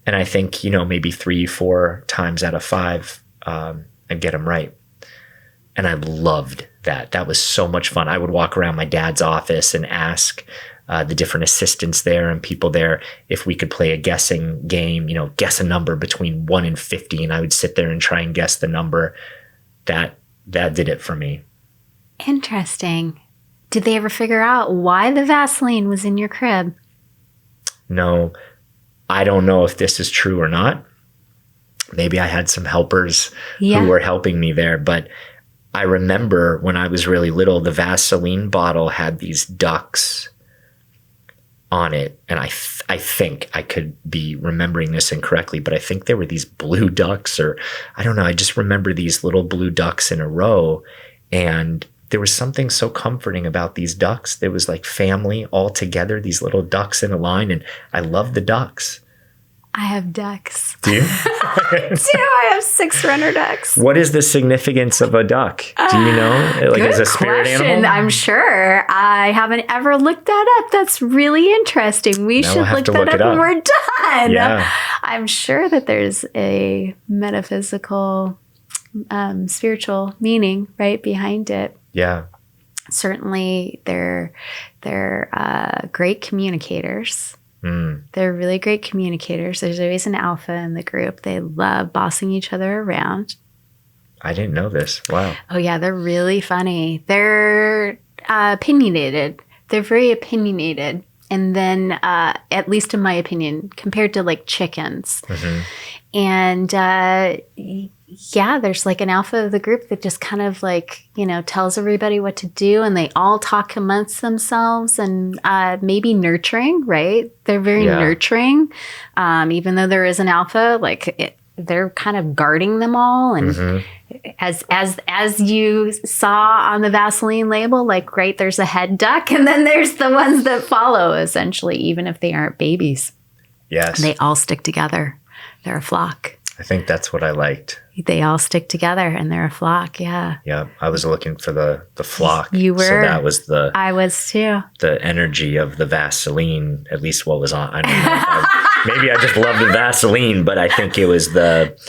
And I think, maybe 3-4 times out of 5, I'd get them right. And I loved that. That was so much fun. I would walk around my dad's office and ask the different assistants there and people there if we could play a guessing game, guess a number between 1 and 50. And I would sit there and try and guess the number. That did it for me. Interesting. Did they ever figure out why the Vaseline was in your crib? No, I don't know if this is true or not. Maybe I had some helpers who were helping me there, but I remember when I was really little, the Vaseline bottle had these ducks on it. And I think I could be remembering this incorrectly, but I think there were these blue ducks, or I don't know. I just remember these little blue ducks in a row. And there was something so comforting about these ducks. There was like family all together, these little ducks in a line. And I love the ducks. I have ducks. Do you? I have 6 runner ducks. What is the significance of a duck? Do you know? Like, as a spirit animal? I'm sure. I haven't ever looked that up. That's really interesting. We should look that up when we're done. Yeah. I'm sure that there's a metaphysical, spiritual meaning right behind it. Yeah. Certainly, they're great communicators. They're really great communicators. There's always an alpha in the group. They love bossing each other around. I didn't know this. Wow. Oh, yeah. They're really funny. They're opinionated. They're very opinionated. And then, at least in my opinion, compared to like chickens. Mm-hmm. And there's like an alpha of the group that just kind of like, tells everybody what to do, and they all talk amongst themselves, and maybe nurturing, right? They're very nurturing. Even though there is an alpha, they're kind of guarding them all. And as you saw on the Vaseline label, right, there's a head duck, and then there's the ones that follow, essentially, even if they aren't babies. Yes. They all stick together. They're a flock. I think that's what I liked. They all stick together and they're a flock. Yeah. Yeah. I was looking for the flock. You were. So that was I was too. The energy of the Vaseline, at least what was on. I don't know if Maybe I just love the Vaseline, but I think it was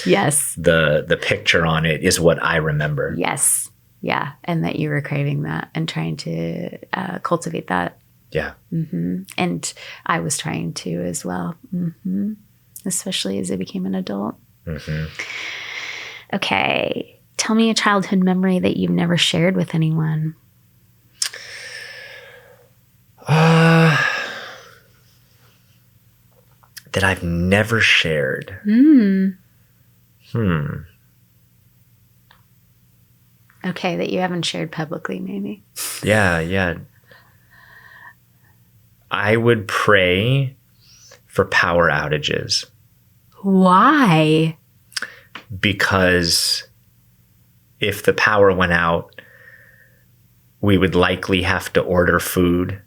Yes. the picture on it is what I remember. Yes. Yeah. And that you were craving that and trying to cultivate that. Yeah. And I was trying to as well, especially as I became an adult. Okay. Tell me a childhood memory that you've never shared with anyone. That I've never shared. Okay, that you haven't shared publicly, maybe. Yeah. I would pray for power outages. Why? Because if the power went out, we would likely have to order food.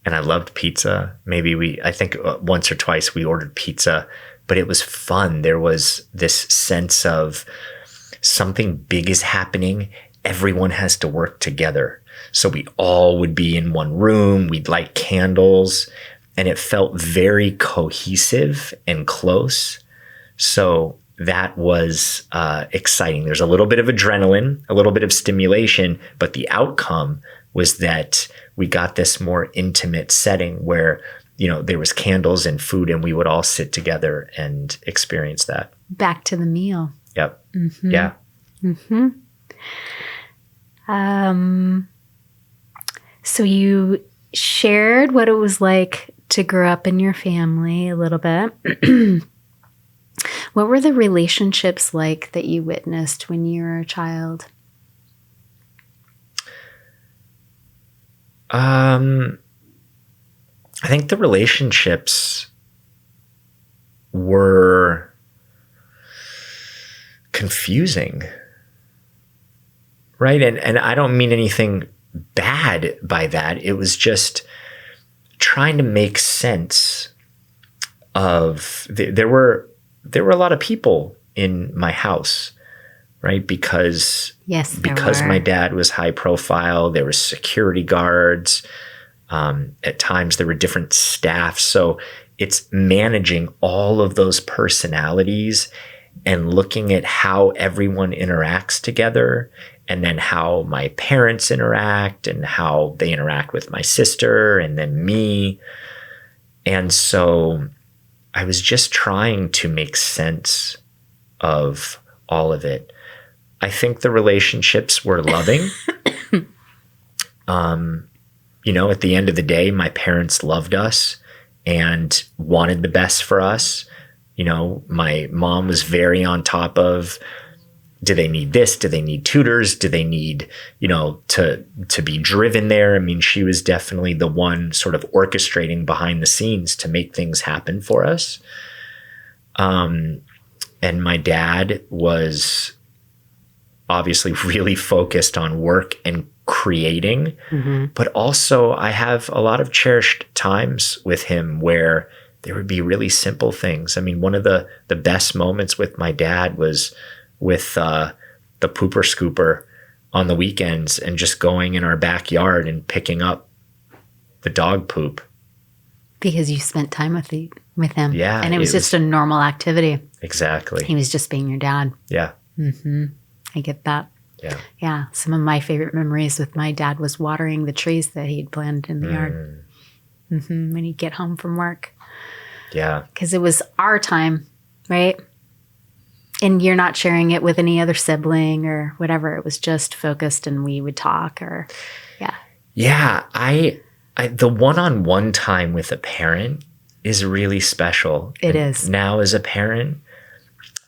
And I loved pizza. I think once or twice we ordered pizza, but it was fun. There was this sense of something big is happening. Everyone has to work together. So we all would be in one room. We'd light candles, and it felt very cohesive and close. So that was exciting. There's a little bit of adrenaline, a little bit of stimulation, but the outcome was that we got this more intimate setting where, there was candles and food, and we would all sit together and experience that. Back to the meal. Yep. Yeah. So you shared what it was like to grow up in your family a little bit. What were the relationships like that you witnessed when you were a child? I think the relationships were confusing, right? And I don't mean anything bad by that. It was just trying to make sense of there were a lot of people in my house, right? Because my dad was high profile, there were security guards. At times there were different staff. So it's managing all of those personalities and looking at how everyone interacts together, and then how my parents interact and how they interact with my sister and then me. And so I was just trying to make sense of all of it. I think the relationships were loving. At the end of the day, my parents loved us and wanted the best for us. My mom was very on top of, do they need this? Do they need tutors? Do they need, to be driven there? I mean, she was definitely the one sort of orchestrating behind the scenes to make things happen for us. And my dad was obviously really focused on work and creating, but also I have a lot of cherished times with him where there would be really simple things. I mean, one of the best moments with my dad was with the pooper scooper on the weekends and just going in our backyard and picking up the dog poop. Because you spent time with him. Yeah. And it was just a normal activity. Exactly. He was just being your dad. Yeah. I get that. Yeah. Yeah. Some of my favorite memories with my dad was watering the trees that he'd planted in the yard when he'd get home from work. Yeah. Because it was our time, right? And you're not sharing it with any other sibling or whatever. It was just focused and we would talk yeah. Yeah. I the one-on-one time with a parent is really special. It is. Now as a parent,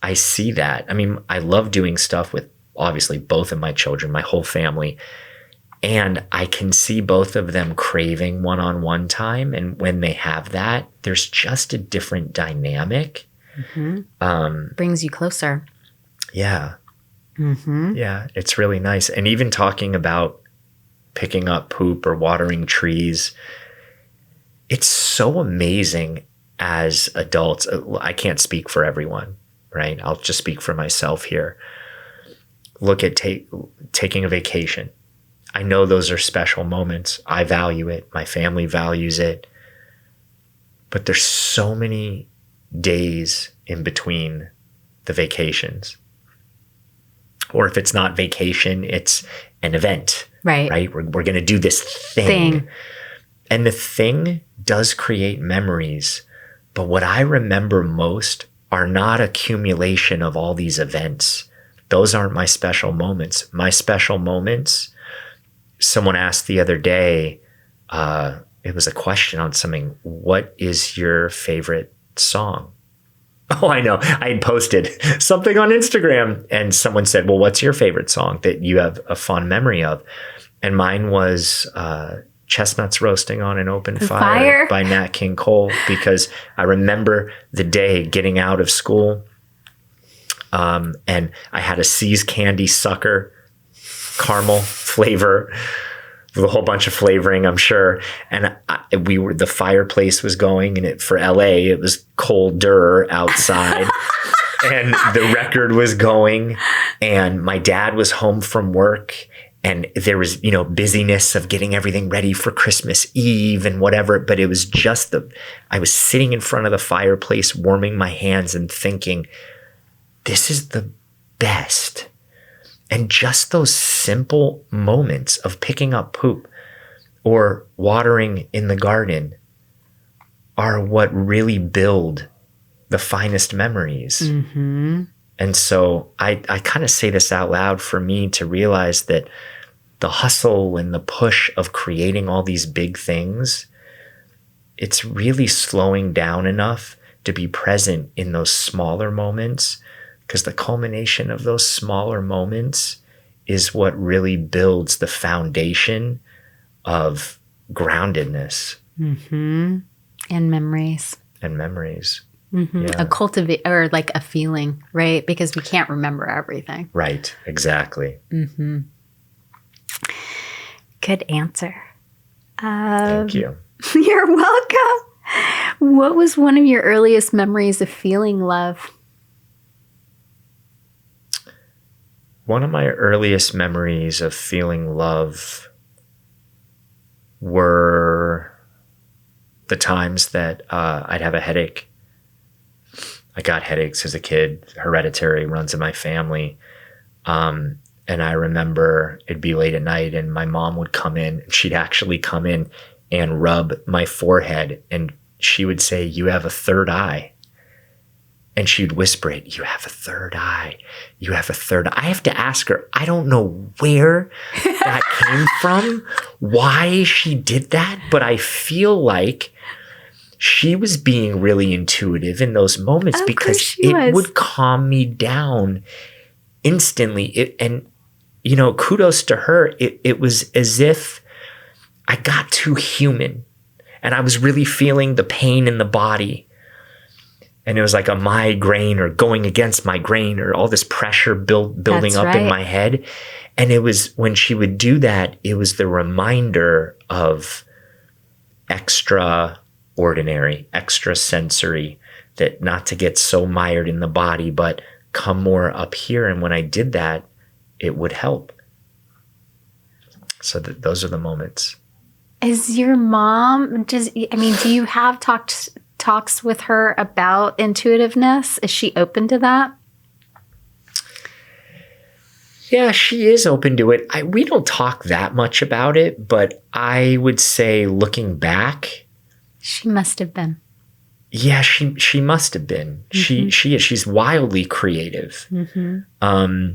I see that. I mean, I love doing stuff with obviously both of my children, my whole family. And I can see both of them craving one-on-one time. And when they have that, there's just a different dynamic. Brings you closer. Yeah. Yeah, it's really nice. And even talking about picking up poop or watering trees, it's so amazing as adults. I can't speak for everyone, right? I'll just speak for myself here. Look at taking a vacation. I know those are special moments. I value it. My family values it. but there's so many days in between the vacations. Or if it's not vacation, it's an event, right? We're going to do this thing. And the thing does create memories. But what I remember most are not accumulation of all these events. Those aren't my special moments. My special moments, someone asked the other day, it was a question on something, what is your favorite song? Oh, I know. I had posted something on Instagram and someone said, well, what's your favorite song that you have a fond memory of? And mine was Chestnuts Roasting on an Open Fire by Nat King Cole, because I remember the day getting out of school and I had a See's Candy Sucker caramel flavor with a whole bunch of flavoring, I'm sure. And the fireplace was going, and for LA, it was colder outside. And the record was going, and my dad was home from work, and there was, busyness of getting everything ready for Christmas Eve and whatever. But it was just I was sitting in front of the fireplace, warming my hands and thinking, this is the best. And just those simple moments of picking up poop or watering in the garden are what really build the finest memories. Mm-hmm. And so I kind of say this out loud for me to realize that the hustle and the push of creating all these big things, it's really slowing down enough to be present in those smaller moments, because the culmination of those smaller moments is what really builds the foundation of groundedness. Mm-hmm. And memories. Mm-hmm. Yeah. Or like a feeling, right? Because we can't remember everything. Right. Exactly. Mm-hmm. Good answer. Thank you. You're welcome. What was one of your earliest memories of feeling love? One of my earliest memories of feeling love were the times that I'd have a headache. I got headaches as a kid. Hereditary, runs in my family. And I remember it'd be late at night and my mom would come in. She'd actually come in and rub my forehead, and she would say, "You have a third eye." And she'd whisper it, "You have a third eye. You have a third eye." I have to ask her, I don't know where that came from, why she did that, but I feel like she was being really intuitive in those moments, because it would calm me down instantly. Kudos to her. It was as if I got too human and I was really feeling the pain in the body. And it was like a migraine or going against migraine or all this pressure building up in my head. And it was when she would do that, it was the reminder of extraordinary, extra sensory, that not to get so mired in the body, but come more up here. And when I did that, it would help. So those are the moments. Is your mom, do you have talks with her about intuitiveness? Is she open to that? Yeah, she is open to it. We don't talk that much about it, but I would say, looking back, she must have been. Yeah, she must have been. Mm-hmm. She's wildly creative. Mm-hmm.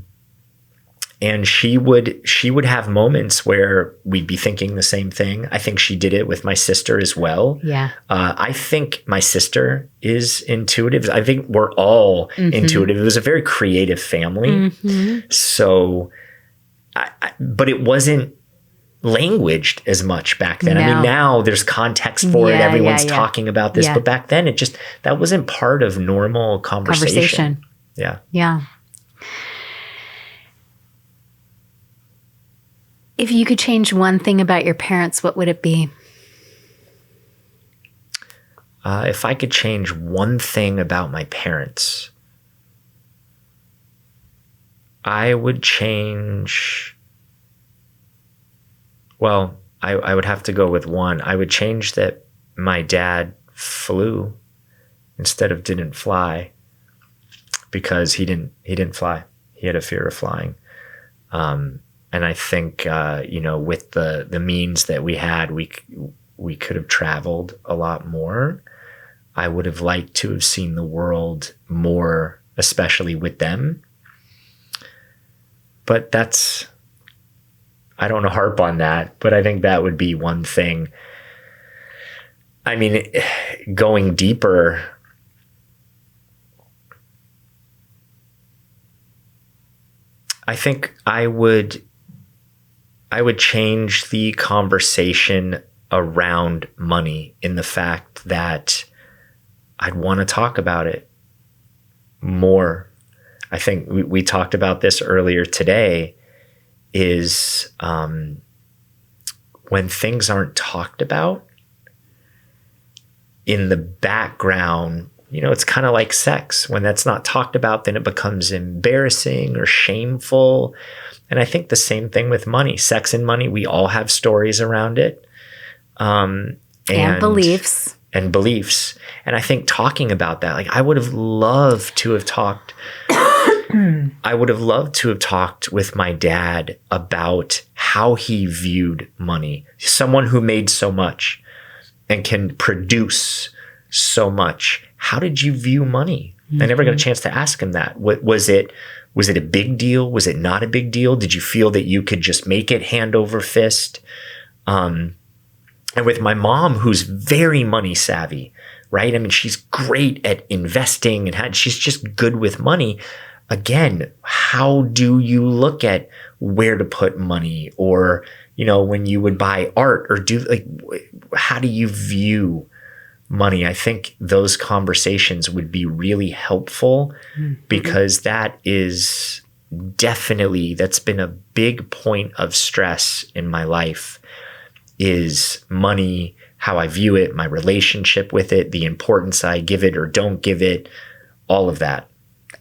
And she would have moments where we'd be thinking the same thing. I think she did it with my sister as well. Yeah. I think my sister is intuitive. I think we're all intuitive. It was a very creative family. Mm-hmm. So, but it wasn't languaged as much back then. No. I mean, now there's context for it. Everyone's talking about this. Yeah. But back then, that wasn't part of normal conversation. Yeah. Yeah. If you could change one thing about your parents, what would it be? If I could change one thing about my parents, I would change... Well, I would have to go with one. I would change that my dad flew instead of didn't fly, because he didn't fly. He had a fear of flying. And I think, with the means that we had, we could have traveled a lot more. I would have liked to have seen the world more, especially with them. But I don't want to harp on that, but I think that would be one thing. I mean, going deeper, I think I would change the conversation around money, in the fact that I'd want to talk about it more. I think we talked about this earlier today, is when things aren't talked about in the background, it's kind of like sex. When that's not talked about, then it becomes embarrassing or shameful. And I think the same thing with money. Sex and money, we all have stories around it. And beliefs. And beliefs. And I think talking about that, like, I would have loved to have talked with my dad about how he viewed money. Someone who made so much and can produce so much. How did you view money? I never got a chance to ask him that. Was it a big deal? Was it not a big deal? Did you feel that you could just make it hand over fist? And with my mom, who's very money savvy, right? I mean, she's great at investing and she's just good with money. Again, how do you look at where to put money? Or, when you would buy art, or how do you view money? I think those conversations would be really helpful, because that's been a big point of stress in my life, is money, how I view it, my relationship with it, the importance I give it or don't give it, all of that.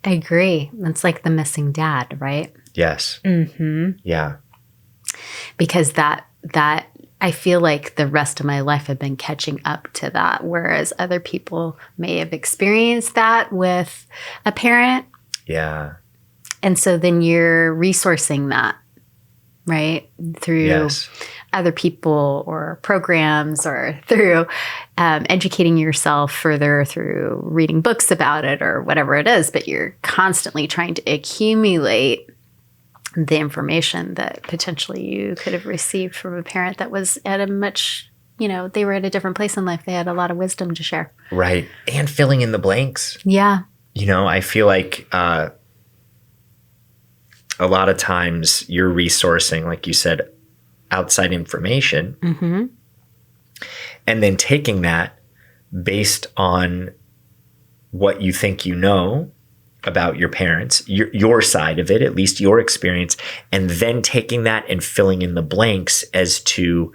I agree. It's like the missing dad, right? Yes. Mm-hmm. Yeah. Because that I feel like the rest of my life I've been catching up to that, whereas other people may have experienced that with a parent. Yeah. And so then you're resourcing that, right? Through other people or programs, or through educating yourself further through reading books about it or whatever it is. But you're constantly trying to accumulate the information that potentially you could have received from a parent that was at a much, they were at a different place in life. They had a lot of wisdom to share. Right. And filling in the blanks. Yeah. I feel like a lot of times you're resourcing, like you said, outside information, and then taking that based on what you think about your parents, your side of it, at least your experience, and then taking that and filling in the blanks as to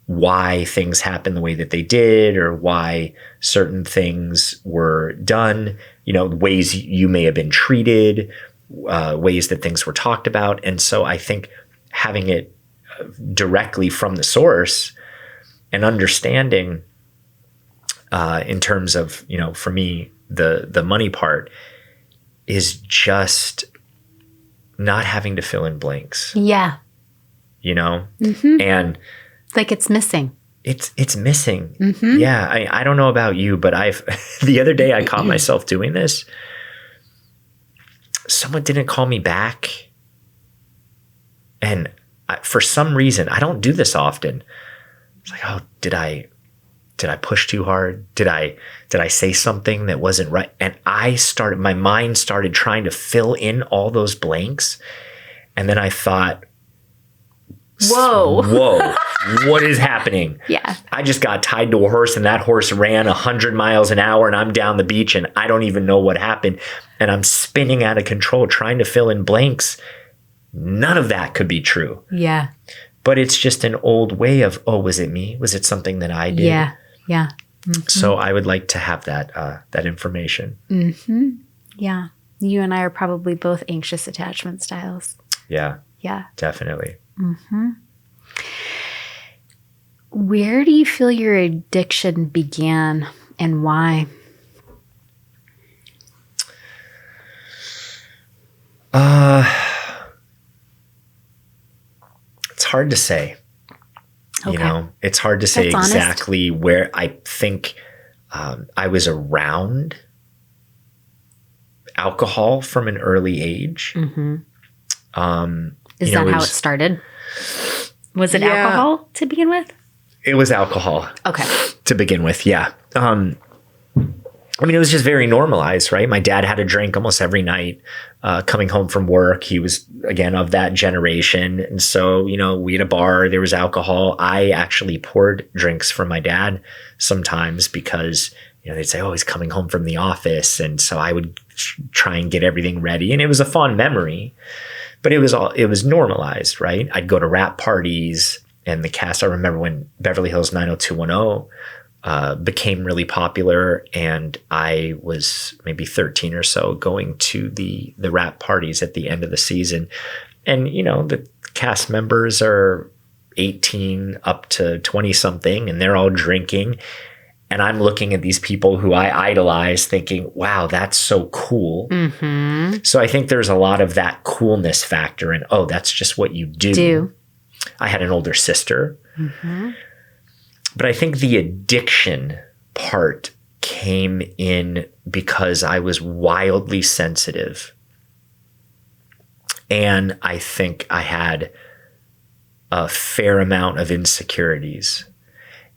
why things happened the way that they did, or why certain things were done, ways you may have been treated, ways that things were talked about. And so I think having it directly from the source and understanding in terms of, for me, the money part is just not having to fill in blanks. Yeah. And like it's missing. It's missing. Yeah. I don't know about you, but the other day I caught myself doing this. Someone didn't call me back. And for some reason, I don't do this often. It's like, oh, did I push too hard? Did I say something that wasn't right? And my mind started trying to fill in all those blanks. And then I thought, whoa, what is happening? Yeah. I just got tied to a horse, and that horse ran 100 miles an hour, and I'm down the beach and I don't even know what happened. And I'm spinning out of control, trying to fill in blanks. None of that could be true. Yeah. But it's just an old way of, oh, was it me? Was it something that I did? Yeah. Yeah. So I would like to have that information. Yeah. You and I are probably both anxious attachment styles. Yeah. Yeah. Definitely. Where do you feel your addiction began and why? It's hard to say. Okay. You know, it's hard to say That's exactly where. I think I was around alcohol from an early age. Mm-hmm. Is that how it started? Was it alcohol to begin with? It was alcohol. Okay. To begin with, yeah. I mean, it was just very normalized, right? My dad had a drink almost every night coming home from work. He was, again, of that generation. And so, you know, we had a bar, there was alcohol. I actually poured drinks for my dad sometimes because, you know, they'd say, oh, he's coming home from the office. And so I would try and get everything ready. And it was a fond memory, but it was normalized, right? I'd go to rap parties and the cast. I remember when Beverly Hills 90210 became really popular, and I was maybe 13 or so going to the rap parties at the end of the season. And, you know, the cast members are 18 up to 20 something, and they're all drinking. And I'm looking at these people who I idolize thinking, wow, that's so cool. Mm-hmm. So I think there's a lot of that coolness factor in, oh, that's just what you do. I had an older sister. Mm-hmm. But I think the addiction part came in because I was wildly sensitive. And I think I had a fair amount of insecurities.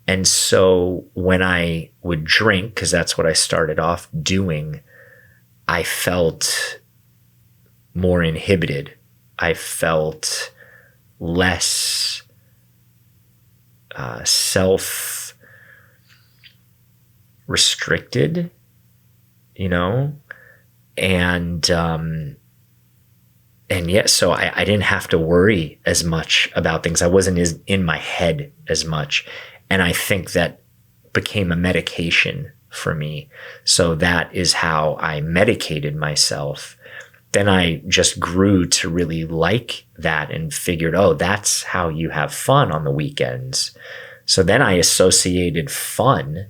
And so when I would drink, because that's what I started off doing, I felt more inhibited. I felt less self-restricted, you know, and yeah, so I didn't have to worry as much about things. I wasn't as in my head as much, and I think that became a medication for me. So that is how I medicated myself. Then I just grew to really like that and figured, oh, that's how you have fun on the weekends. So then I associated fun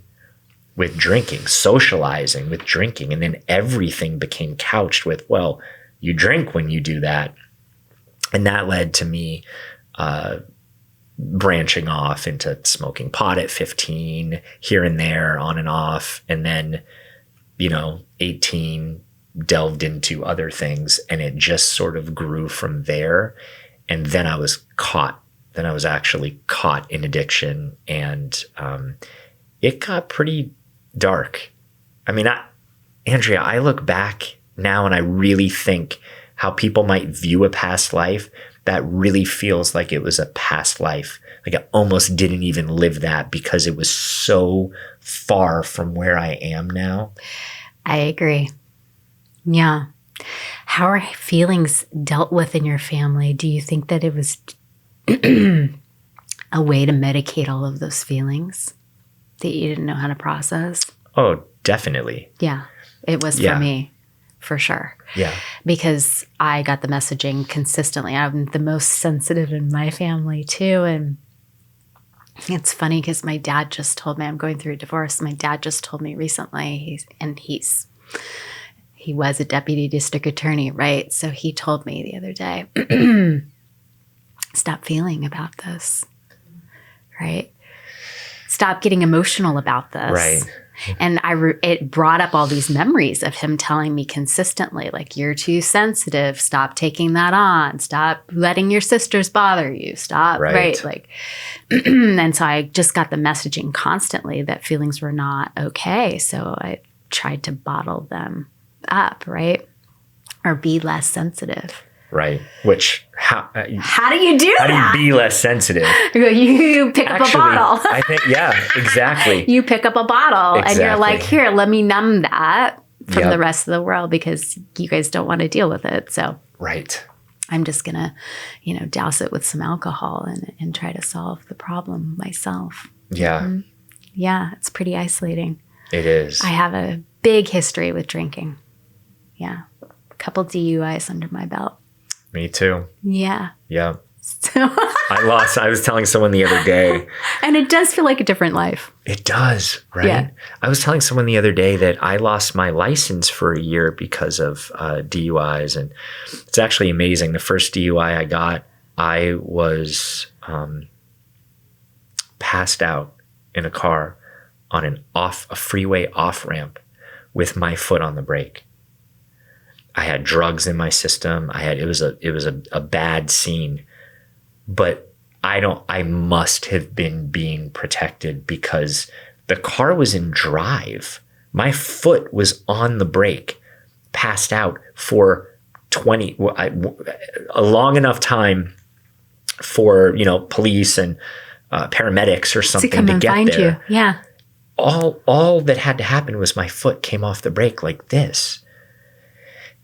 with drinking, socializing with drinking. And then everything became couched with, well, you drink when you do that. And that led to me branching off into smoking pot at 15, here and there, on and off. And then, you know, 18, delved into other things, and it just sort of grew from there. And then I was caught. Then I was actually caught in addiction, and it got pretty dark. I mean, Andrea, I look back now and I really think how people might view a past life. That really feels like it was a past life. Like I almost didn't even live that because it was so far from where I am now. I agree. Yeah. How are feelings dealt with in your family? Do you think that it was a way to medicate all of those feelings that you didn't know how to process? Oh, definitely. Yeah, it was for me, for sure. Yeah. Because I got the messaging consistently. I'm the most sensitive in my family too. And it's funny because my dad just told me, I'm going through a divorce. My dad just told me recently, he was a deputy district attorney, right? So he told me the other day, stop feeling about this, right? Stop getting emotional about this. Right. And it brought up all these memories of him telling me consistently, like, you're too sensitive. Stop taking that on. Stop letting your sisters bother you. Stop. Right. Like, and so I just got the messaging constantly that feelings were not okay. So I tried to bottle them up, right? Or be less sensitive. Right. Which, how do you do that? How do you be less sensitive? You pick up a bottle. I think, yeah, exactly. You pick up a bottle and you're like, here, let me numb that from the rest of the world because you guys don't want to deal with it. So right. I'm just going to, douse it with some alcohol and try to solve the problem myself. Yeah. Mm-hmm. Yeah. It's pretty isolating. It is. I have a big history with drinking. Yeah. A couple DUIs under my belt. Me too. Yeah. Yeah. So I was telling someone the other day. And it does feel like a different life. It does, right? Yeah. I was telling someone the other day that I lost my license for a year because of DUIs. And it's actually amazing. The first DUI I got, I was passed out in a car on a freeway off-ramp with my foot on the brake. I had drugs in my system. It was a bad scene. But I must have been being protected because the car was in drive. My foot was on the brake, passed out for a long enough time for, police and paramedics or something to come and get find there. You. Yeah. All that had to happen was my foot came off the brake like this.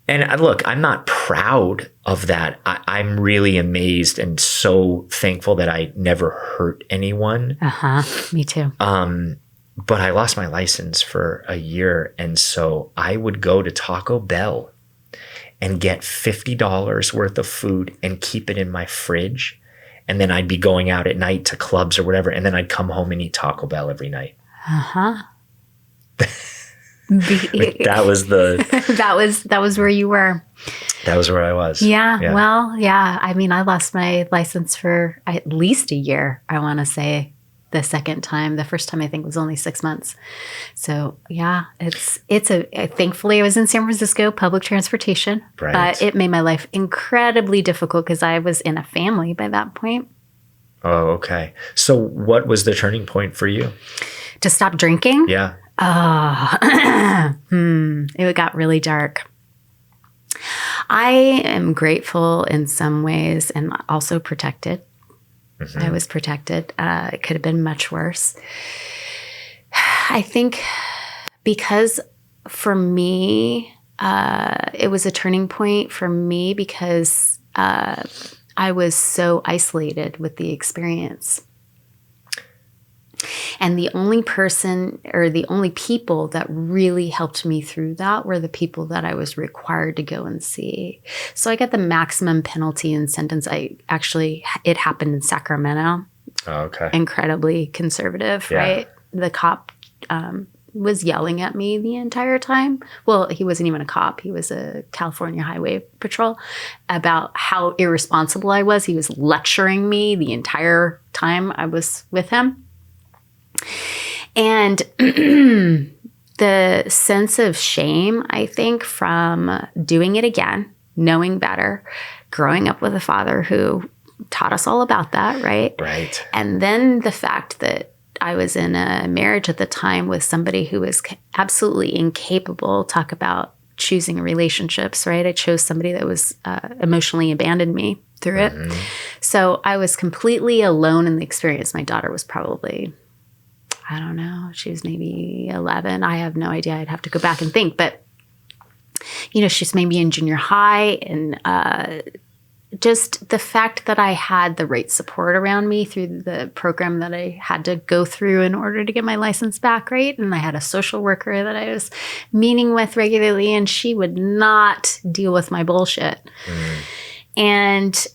And look, I'm not proud of that. I'm really amazed and so thankful that I never hurt anyone. Me too. But I lost my license for a year. And so I would go to Taco Bell and get $50 worth of food and keep it in my fridge. And then I'd be going out at night to clubs or whatever. And then I'd come home and eat Taco Bell every night. That was where you were. That was where I was. Yeah. Well, yeah. I mean, I lost my license for at least a year, I want to say, the second time. The first time I think was only 6 months. So yeah, thankfully I was in San Francisco, public transportation, right. But it made my life incredibly difficult because I was in a family by that point. Oh, okay. So what was the turning point for you? To stop drinking? Yeah. It got really dark. I am grateful in some ways and also protected. Mm-hmm. I was protected. It could have been much worse. I think because for me, it was a turning point for me because I was so isolated with the experience. And the only person or the only people that really helped me through that were the people that I was required to go and see. So I got the maximum penalty and sentence. It happened in Sacramento. Oh, okay. Incredibly conservative, right? The cop was yelling at me the entire time. Well, he wasn't even a cop. He was a California Highway Patrol about how irresponsible I was. He was lecturing me the entire time I was with him. And the sense of shame, I think, from doing it again, knowing better, growing up with a father who taught us all about that, right? Right. And then the fact that I was in a marriage at the time with somebody who was absolutely incapable. Talk about choosing relationships, right? I chose somebody that was emotionally abandoned me through it. So I was completely alone in the experience. My daughter was probably, I don't know, she was maybe 11. I have no idea. I'd have to go back and think. But, you know, she's maybe in junior high. And just the fact that I had the right support around me through the program that I had to go through in order to get my license back, right? And I had a social worker that I was meeting with regularly, and she would not deal with my bullshit. And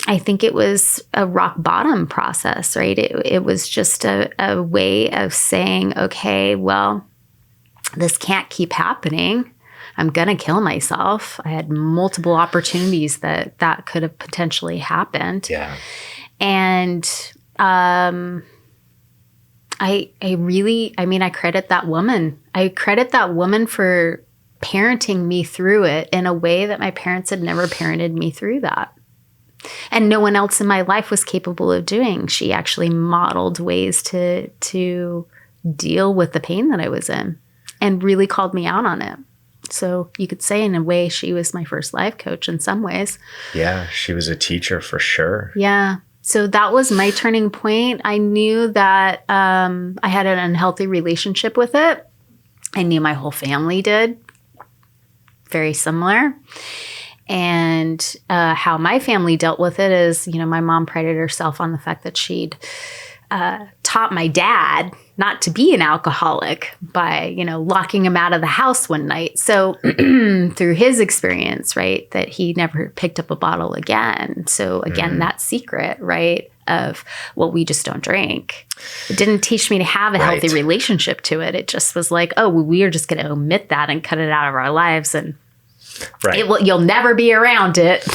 I think it was a rock bottom process, right? It was just a way of saying, okay, well, this can't keep happening. I'm going to kill myself. I had multiple opportunities that could have potentially happened. Yeah. And I credit that woman. I credit that woman for parenting me through it in a way that my parents had never parented me through that. And no one else in my life was capable of doing. She actually modeled ways to deal with the pain that I was in and really called me out on it. So you could say in a way she was my first life coach in some ways. Yeah, she was a teacher for sure. Yeah. So that was my turning point. I knew that I had an unhealthy relationship with it. I knew my whole family did. Very similar. And how my family dealt with it is, you know, my mom prided herself on the fact that she'd taught taught my dad not to be an alcoholic by, locking him out of the house one night. So through his experience, right, that he never picked up a bottle again. So again, that secret, right, of, well, we just don't drink. It didn't teach me to have a healthy relationship to it. It just was like, oh, well, we are just going to omit that and cut it out of our lives. And you'll never be around it.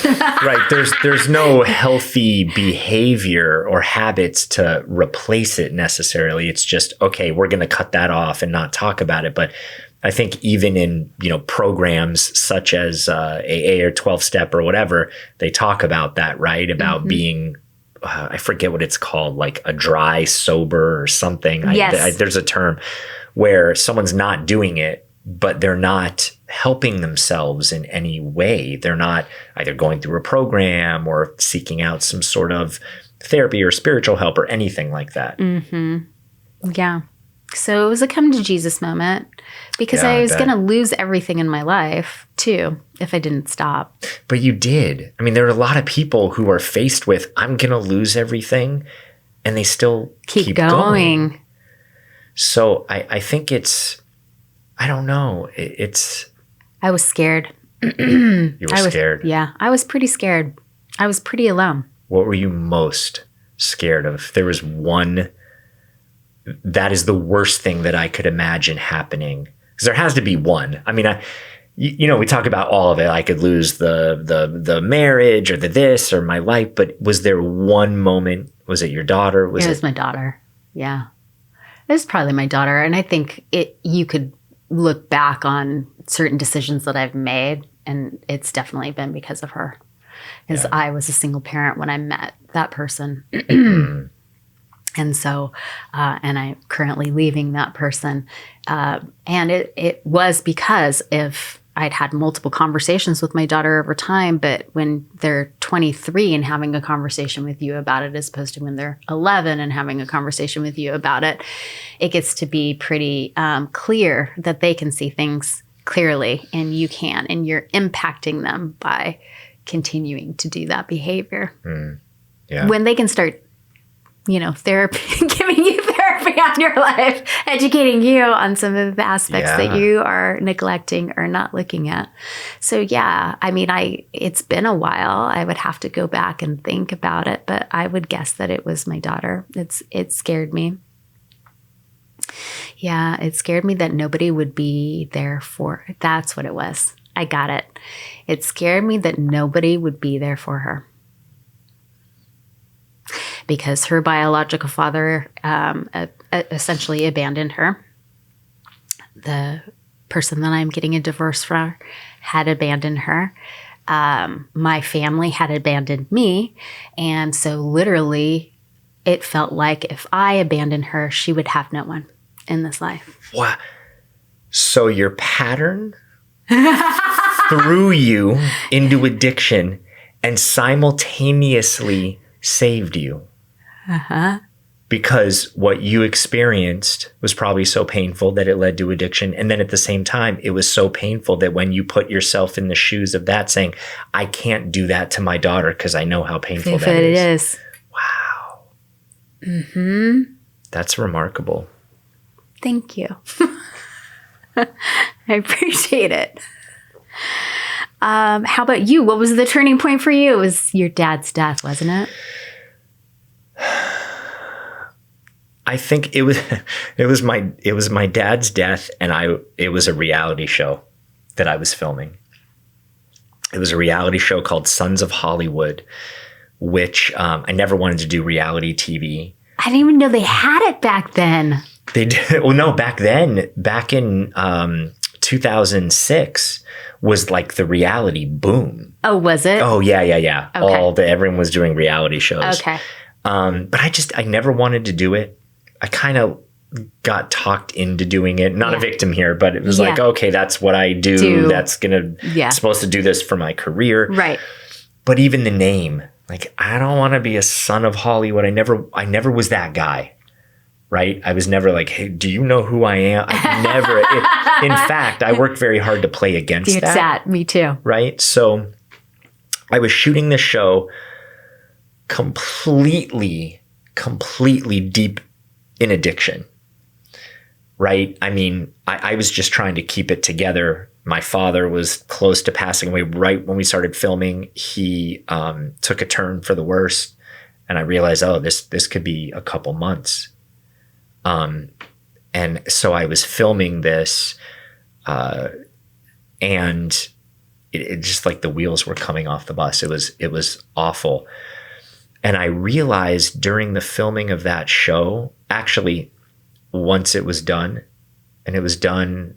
Right. There's no healthy behavior or habits to replace it necessarily. It's just, okay, we're going to cut that off and not talk about it. But I think even in, programs such as AA or 12-step or whatever, they talk about that, right? About being, I forget what it's called, like a dry sober or something. Yes. There's a term where someone's not doing it, but they're not helping themselves in any way. They're not either going through a program or seeking out some sort of therapy or spiritual help or anything like that. Yeah. So it was a come to Jesus moment because I was going to lose everything in my life too if I didn't stop. But you did. I mean, there are a lot of people who are faced with, I'm going to lose everything, and they still keep going. So I think it's, I don't know. I was scared. You were scared? Yeah, I was pretty scared. I was pretty alone. What were you most scared of? If there was one, that is the worst thing that I could imagine happening. Because there has to be one. I mean, we talk about all of it. I could lose the marriage or the this or my life. But was there one moment? Was it your daughter? It was my daughter. Yeah. It was probably my daughter. And I think you could look back on certain decisions that I've made, and it's definitely been because of her. Because I was a single parent when I met that person. And so, and I'm currently leaving that person. And it was because I'd had multiple conversations with my daughter over time, but when they're 23 and having a conversation with you about it, as opposed to when they're 11 and having a conversation with you about it, it gets to be pretty clear that they can see things clearly and you can, and you're impacting them by continuing to do that behavior. When they can start, therapy, giving you therapy on your life, educating you on some of the aspects that you are neglecting or not looking at. So I mean, it's been a while. I would have to go back and think about it, but I would guess that it was my daughter. It scared me. Yeah, it scared me that nobody would be there for her. That's what it was. I got it. It scared me that nobody would be there for her. Because her biological father essentially abandoned her. The person that I'm getting a divorce from had abandoned her. My family had abandoned me. And so literally, it felt like if I abandoned her, she would have no one in this life. What? So your pattern threw you into addiction and simultaneously saved you. Because what you experienced was probably so painful that it led to addiction. And then at the same time, it was so painful that when you put yourself in the shoes of that, saying, I can't do that to my daughter because I know how painful that it is. Wow. That's remarkable. Thank you. I appreciate it. How about you? What was the turning point for you? It was your dad's death, wasn't it? I think it was my dad's death, and it was a reality show that I was filming. It was a reality show called Sons of Hollywood, which I never wanted to do reality TV. I didn't even know they had it back then. They did. Well, no, back then, back in 2006 was like the reality boom. Oh, was it? Oh, yeah. Okay. Everyone was doing reality shows. Okay. But I never wanted to do it. I kind of got talked into doing it. Not a victim here, but it was like, okay, that's what I do. That's supposed to do this for my career. Right. But even the name, like, I don't want to be a son of Hollywood. I never was that guy. Right? I was never like, hey, do you know who I am? I never. In fact, I worked very hard to play against that. Me too. Right? So I was shooting the show completely deep in addiction, right? I mean, I was just trying to keep it together. My father was close to passing away right when we started filming. He took a turn for the worse. And I realized, oh, this could be a couple months. And so I was filming this, and it just like the wheels were coming off the bus. It was awful. And I realized during the filming of that show, actually, once it was done, and it was done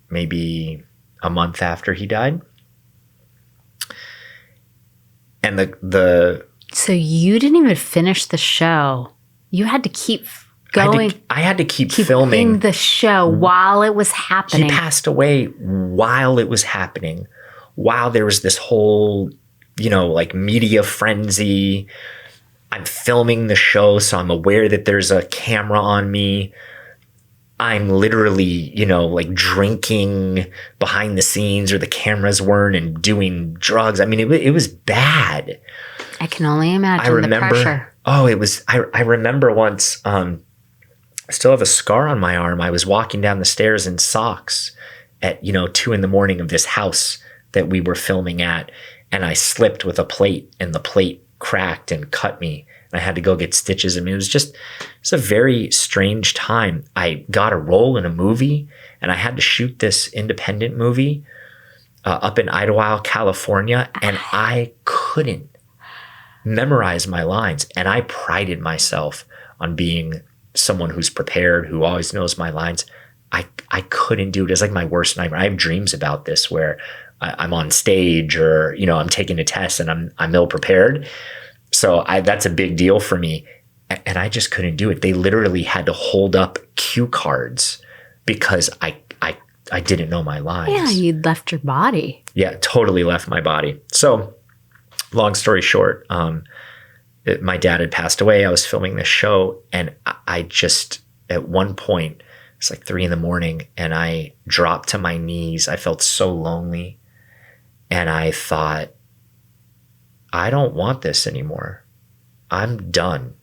maybe a month after he died. And So you didn't even finish the show. You had to keep going. I had to keep filming the show while it was happening. He passed away while it was happening, while there was this whole, like media frenzy. I'm filming the show, so I'm aware that there's a camera on me. I'm literally, like drinking behind the scenes, or the cameras weren't, and doing drugs. I mean, it was bad. I can only imagine the pressure. Oh, it was, I remember once, I still have a scar on my arm. I was walking down the stairs in socks at, 2 a.m. of this house that we were filming at. And I slipped with a plate, and the plate cracked and cut me. And I had to go get stitches. I mean, it's a very strange time. I got a role in a movie, and I had to shoot this independent movie up in Idlewild, California. And I couldn't memorize my lines. And I prided myself on being someone who's prepared, who always knows my lines. I couldn't do it. It's like my worst nightmare. I have dreams about this where I'm on stage, or, I'm taking a test and I'm ill prepared. So that's a big deal for me. And I just couldn't do it. They literally had to hold up cue cards because I didn't know my lines. Yeah, you'd left your body. Yeah, totally left my body. So long story short, my dad had passed away. I was filming this show, and I just, at one point, it's like 3 a.m, and I dropped to my knees. I felt so lonely. And I thought, I don't want this anymore. I'm done.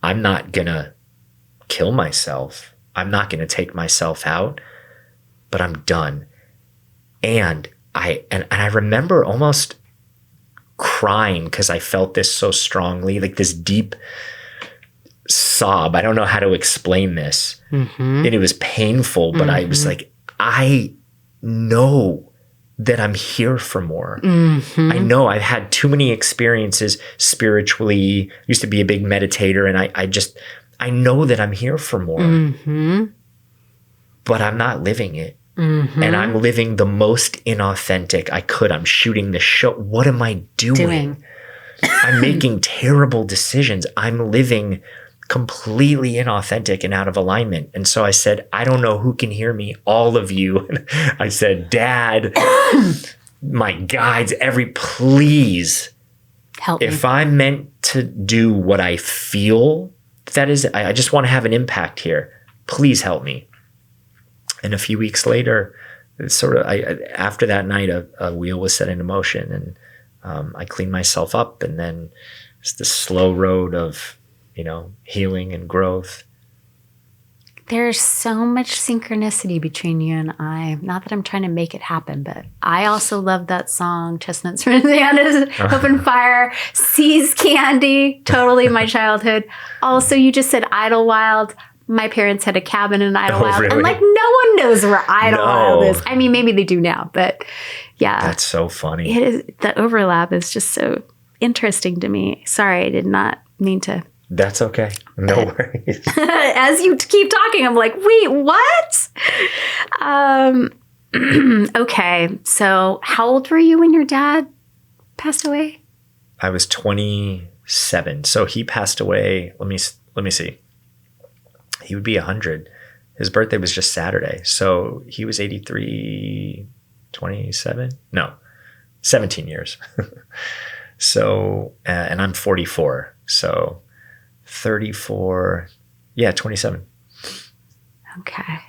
I'm not going to kill myself. I'm not going to take myself out, but I'm done. And I remember almost crying because I felt this so strongly, like this deep sob. I don't know how to explain this. Mm-hmm. And it was painful, but I was like, I know that I'm here for more. Mm-hmm. I know I've had too many experiences spiritually. Used to be a big meditator, and I know that I'm here for more. Mm-hmm. But I'm not living it. Mm-hmm. And I'm living the most inauthentic I could. I'm shooting this show. What am I doing? I'm making terrible decisions. I'm living completely inauthentic and out of alignment. And so I said, I don't know who can hear me, all of you. I said, Dad, my guides, please help me. If I'm meant to do what I feel that is, I just want to have an impact here. Please help me. And a few weeks later, after that night, a wheel was set into motion, and I cleaned myself up. And then it's the slow road of, healing and growth. There's so much synchronicity between you and I. Not that I'm trying to make it happen, but I also love that song, Chestnuts from Indiana's Open Fire, Seas Candy, totally my childhood. Also, you just said Idlewild. My parents had a cabin in Idlewild. Really? And no one knows where Idlewild is. I mean, maybe they do now, but yeah. That's so funny. It is. The overlap is just so interesting to me. Sorry, I did not mean to. That's okay. No worries. As you keep talking, I'm like, wait, what? Okay. So how old were you when your dad passed away? I was 27. So he passed away. Let me see. He would be 100. His birthday was just Saturday. So he was 83, 27? No, 17 years. So, and I'm 44. So 34, 27. Okay.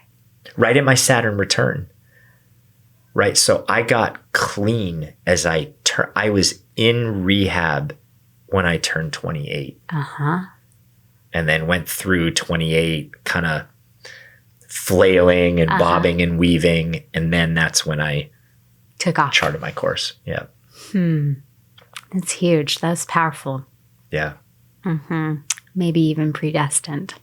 Right at my Saturn return. Right. So I got clean as I was in rehab when I turned 28. Uh-huh. and then went through 28 kind of flailing and bobbing and weaving. And then that's when I took off. Charted my course. Yeah. That's huge. That's powerful. Yeah. Maybe even predestined.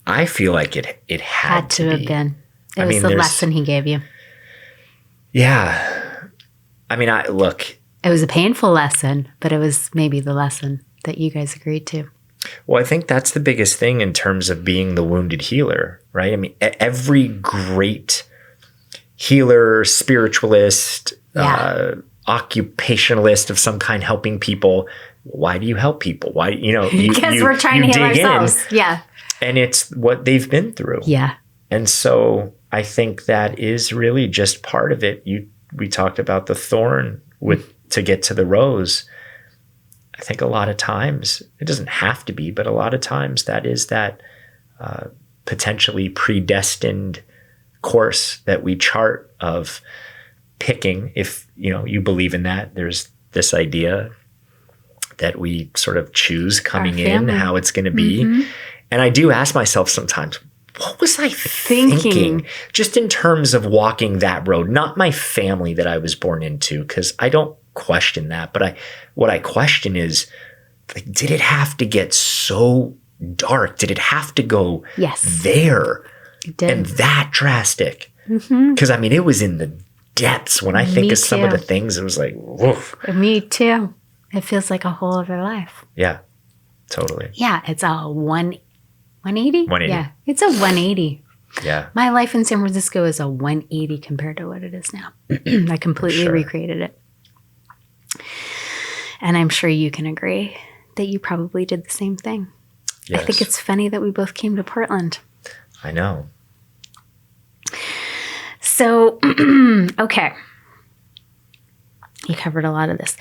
I feel like it had to have be. been. It was the lesson he gave you. Yeah. I mean, look. It was a painful lesson, but it was maybe the lesson that you guys agreed to. Well, I think that's the biggest thing in terms of being the wounded healer, right? I mean, every great healer, spiritualist, occupationalist of some kind helping people. Why do you help people? Why, because we're trying to heal ourselves. Yeah. And it's what they've been through. Yeah. And so I think that is really just part of it. We talked about the thorn to get to the rose. I think a lot of times, it doesn't have to be, but a lot of times that is that potentially predestined course that we chart of picking. If you believe in that, there's this idea that we sort of choose coming in how it's going to be. And I do ask myself sometimes, what was I thinking? Just in terms of walking that road, not my family that I was born into, because I don't question that. But what I question is, like, did it have to get so dark? Did it have to go there? It did. And that drastic? Because I mean, it was in the depths. When I think of some of the things, it was like, woof. Me too. It feels like a whole other life. Yeah, totally. Yeah, it's a 180? 180. Yeah, it's a 180. Yeah. My life in San Francisco is a 180 compared to what it is now. I completely recreated it. And I'm sure you can agree that you probably did the same thing. Yes. I think it's funny that we both came to Portland. I know. So, okay. You covered a lot of this.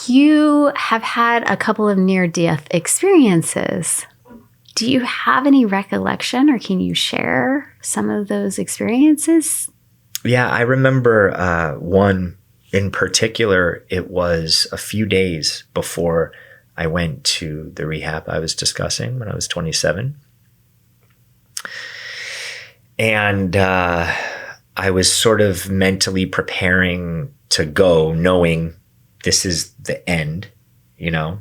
You have had a couple of near-death experiences. Do you have any recollection, or can you share some of those experiences? Yeah, I remember one in particular. It was a few days before I went to the rehab I was discussing when I was 27. And I was sort of mentally preparing to go, knowing this is the end, And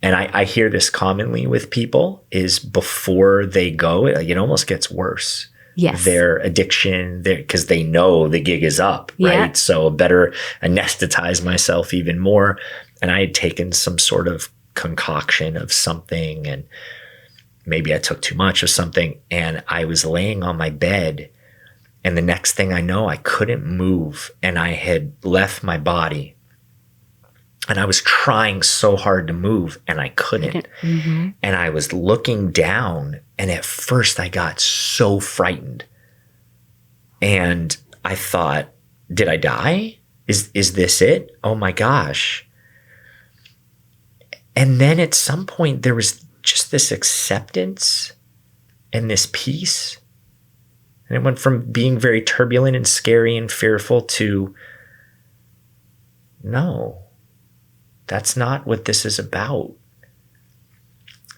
I hear this commonly with people is before they go, it almost gets worse. Yes. Their addiction, because they know the gig is up, right? Yeah. So better anesthetize myself even more. And I had taken some sort of concoction of something, and maybe I took too much of something, and I was laying on my bed, and the next thing I know, I couldn't move, and I had left my body. And I was trying so hard to move, and I couldn't. And I was looking down, and at first I got so frightened. And I thought, did I die? Is this it? Oh my gosh. And then at some point there was just this acceptance and this peace. And it went from being very turbulent and scary and fearful to, no. That's not what this is about.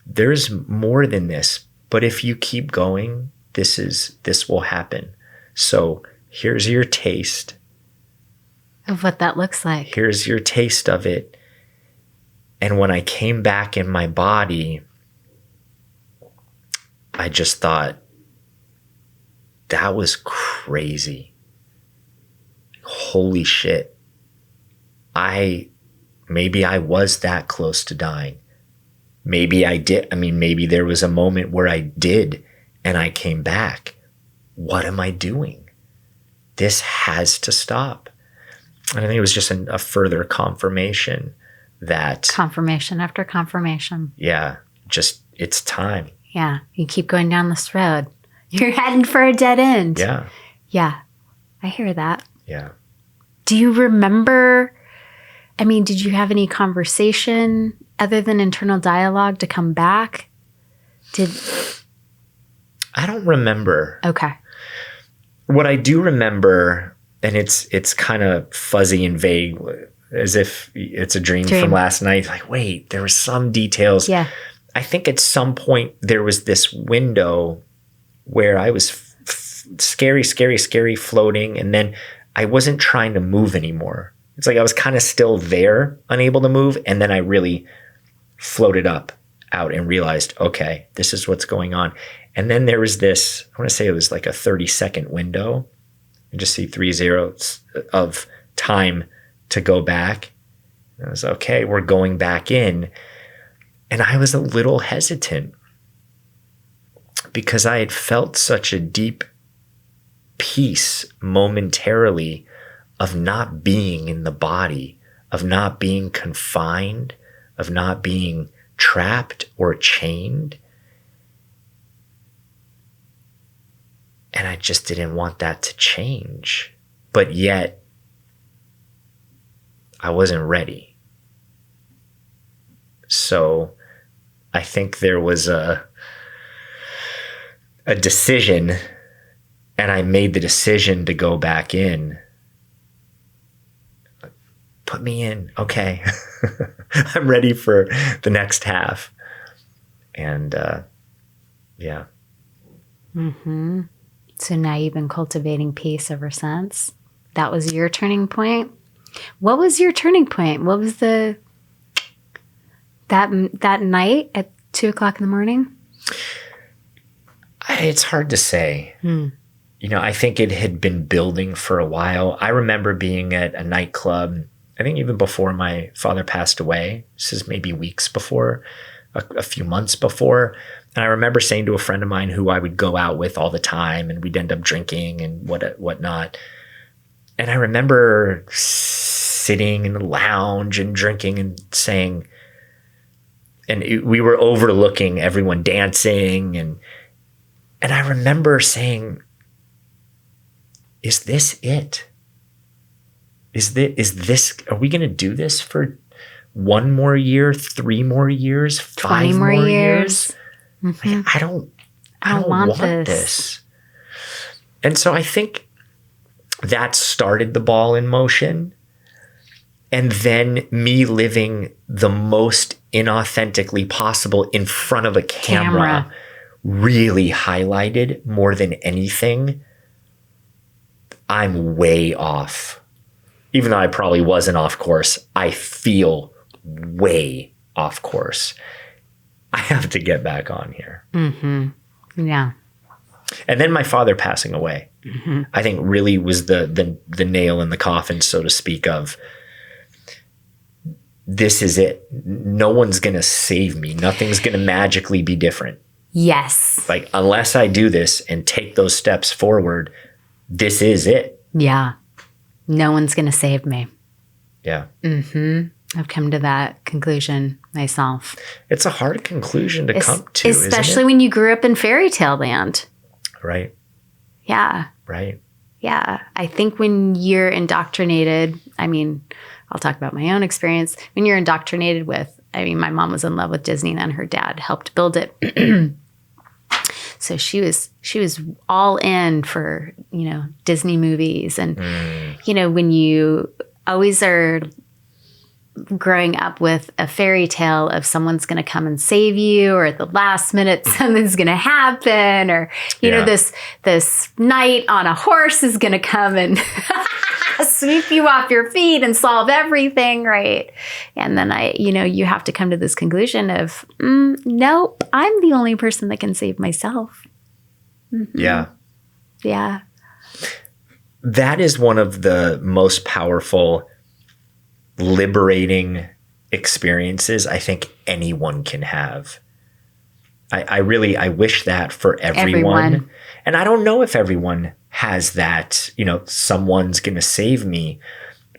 There's more than this, but if you keep going, this will happen. So here's your taste of what that looks like. Here's your taste of it. And when I came back in my body, I just thought, that was crazy. Holy shit. Maybe I was that close to dying. Maybe I did. I mean, maybe there was a moment where I did and I came back. What am I doing? This has to stop. And I think it was just a further confirmation that... Confirmation after confirmation. Yeah, just it's time. Yeah, you keep going down this road. You're heading for a dead end. Yeah. Yeah, I hear that. Yeah. Do you remember... I mean, did you have any conversation other than internal dialogue to come back? I don't remember. Okay. What I do remember, and it's kind of fuzzy and vague, as if it's a dream from last night. Like, wait, there were some details. Yeah. I think at some point there was this window where I was scary floating, and then I wasn't trying to move anymore. It's like I was kind of still there, unable to move, and then I really floated out and realized, okay, this is what's going on. And then there was this, I want to say it was like a 30-second window. You just see 3 zeros of time to go back. And I was, okay, we're going back in. And I was a little hesitant because I had felt such a deep peace momentarily of not being in the body, of not being confined, of not being trapped or chained. And I just didn't want that to change. But yet, I wasn't ready. So I think there was a decision, and I made the decision to go back in. Put me in. Okay. I'm ready for the next half. And yeah. Mm-hmm. So now you've been cultivating peace ever since. That was your turning point. What was your turning point? What was that night at 2:00 in the morning? It's hard to say. You know, I think it had been building for a while. I remember being at a nightclub, I think even before my father passed away. This is maybe weeks before, a few months before. And I remember saying to a friend of mine who I would go out with all the time, and we'd end up drinking and whatnot. And I remember sitting in the lounge and drinking and saying, and we were overlooking everyone dancing. And I remember saying, is this it? Is this, are we going to do this for 1 more year, 3 more years, 5 more years? Mm-hmm. Like, I don't want this. And so I think that started the ball in motion. And then me living the most inauthentically possible in front of a camera really highlighted more than anything. I'm way off. Even though I probably wasn't off course, I feel way off course. I have to get back on here. Mm-hmm. Yeah. And then my father passing away, I think really was the nail in the coffin, so to speak, of this is it. No one's going to save me. Nothing's going to magically be different. Yes. Like, unless I do this and take those steps forward, this is it. Yeah. No one's going to save me. Yeah. Mm-hmm. I've come to that conclusion myself. It's a hard conclusion to come to, especially when you grew up in fairy tale land. Right. Yeah. Right. Yeah. I think when you're indoctrinated, I mean, I'll talk about my own experience. When you're indoctrinated with, I mean, my mom was in love with Disney and her dad helped build it. So she was all in for, you know, Disney movies. And, you know, when you always are growing up with a fairy tale of someone's going to come and save you, or at the last minute something's going to happen, or you know, this knight on a horse is going to come and sweep you off your feet and solve everything, right? And then you have to come to this conclusion of nope, I'm the only person that can save myself. Mm-hmm. Yeah. That is one of the most powerful, liberating experiences I think anyone can have. I wish that for everyone. And I don't know if everyone has that, you know, someone's going to save me.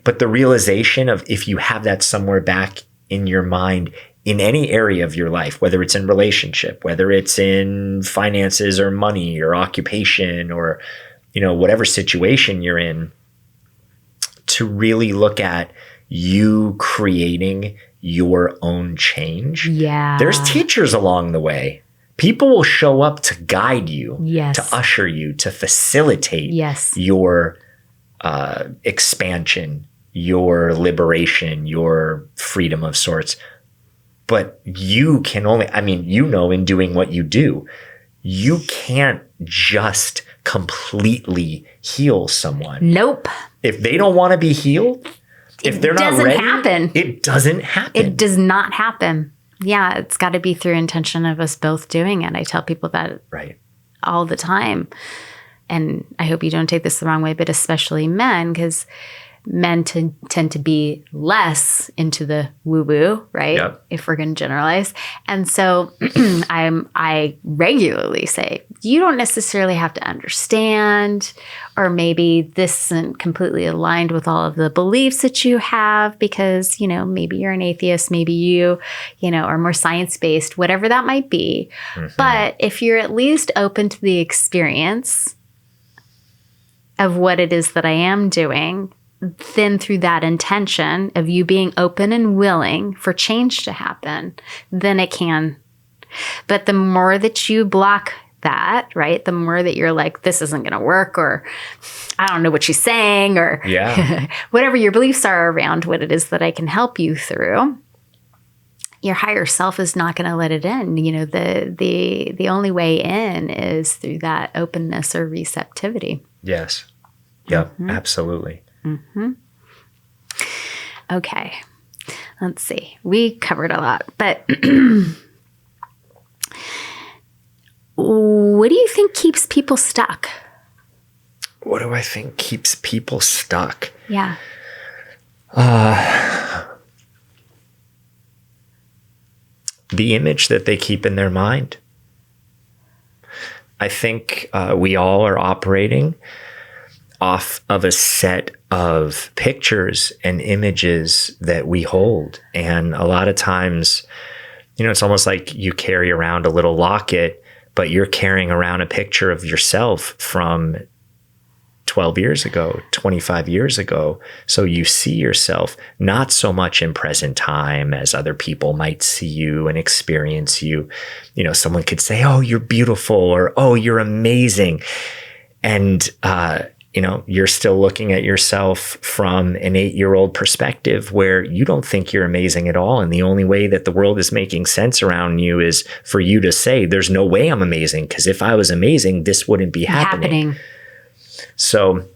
But the realization of, if you have that somewhere back in your mind in any area of your life, whether it's in relationship, whether it's in finances or money or occupation or, you know, whatever situation you're in, to really look at you creating your own change. Yeah. There's teachers along the way. People will show up to guide you, to usher you, to facilitate your expansion, your liberation, your freedom of sorts. But you can only, I mean, you know, in doing what you do, you can't just completely heal someone. Nope. If they don't want to be healed, if they're not ready, it doesn't happen. It does not happen. Yeah, it's got to be through intention of us both doing it. I tell people that all the time. And I hope you don't take this the wrong way, but especially men, because men tend to be less into the woo-woo, right? Yep. If we're going to generalize. And so I regularly say, you don't necessarily have to understand, or maybe this isn't completely aligned with all of the beliefs that you have because, you know, maybe you're an atheist, maybe you know, are more science-based, whatever that might be. Mm-hmm. But if you're at least open to the experience of what it is that I am doing, then through that intention of you being open and willing for change to happen, then it can. But the more that you block that, right, the more that you're like, this isn't going to work, or I don't know what she's saying, or whatever your beliefs are around what it is that I can help you through, your higher self is not going to let it in. You know, the only way in is through that openness or receptivity. Yes. Yep. Mm-hmm. Absolutely. Mm-hmm. Okay. Let's see. We covered a lot, but what do you think keeps people stuck? What do I think keeps people stuck? Yeah. The image that they keep in their mind. I think we all are operating off of a set of pictures and images that we hold. And a lot of times, you know, it's almost like you carry around a little locket, but you're carrying around a picture of yourself from 12 years ago, 25 years ago. So you see yourself not so much in present time as other people might see you and experience you. You know, someone could say, oh, you're beautiful, or, oh, you're amazing. And, you know, you're still looking at yourself from an 8-year-old perspective where you don't think you're amazing at all. And the only way that the world is making sense around you is for you to say, there's no way I'm amazing, because if I was amazing, this wouldn't be happening. So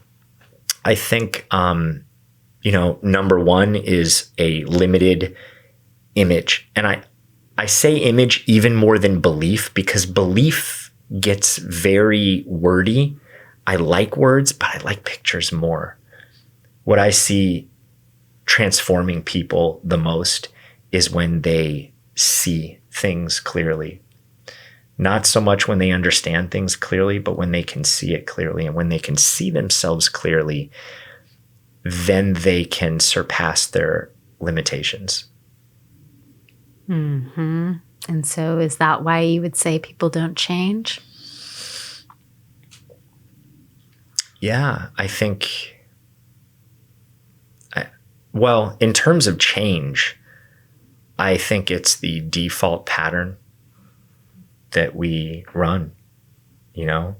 I think, you know, number one is a limited image. And I say image even more than belief, because belief gets very wordy. I like words, but I like pictures more. What I see transforming people the most is when they see things clearly. Not so much when they understand things clearly, but when they can see it clearly. And when they can see themselves clearly, then they can surpass their limitations. Mm-hmm. And so is that why you would say people don't change? Yeah, I think, well, in terms of change, I think it's the default pattern that we run, you know?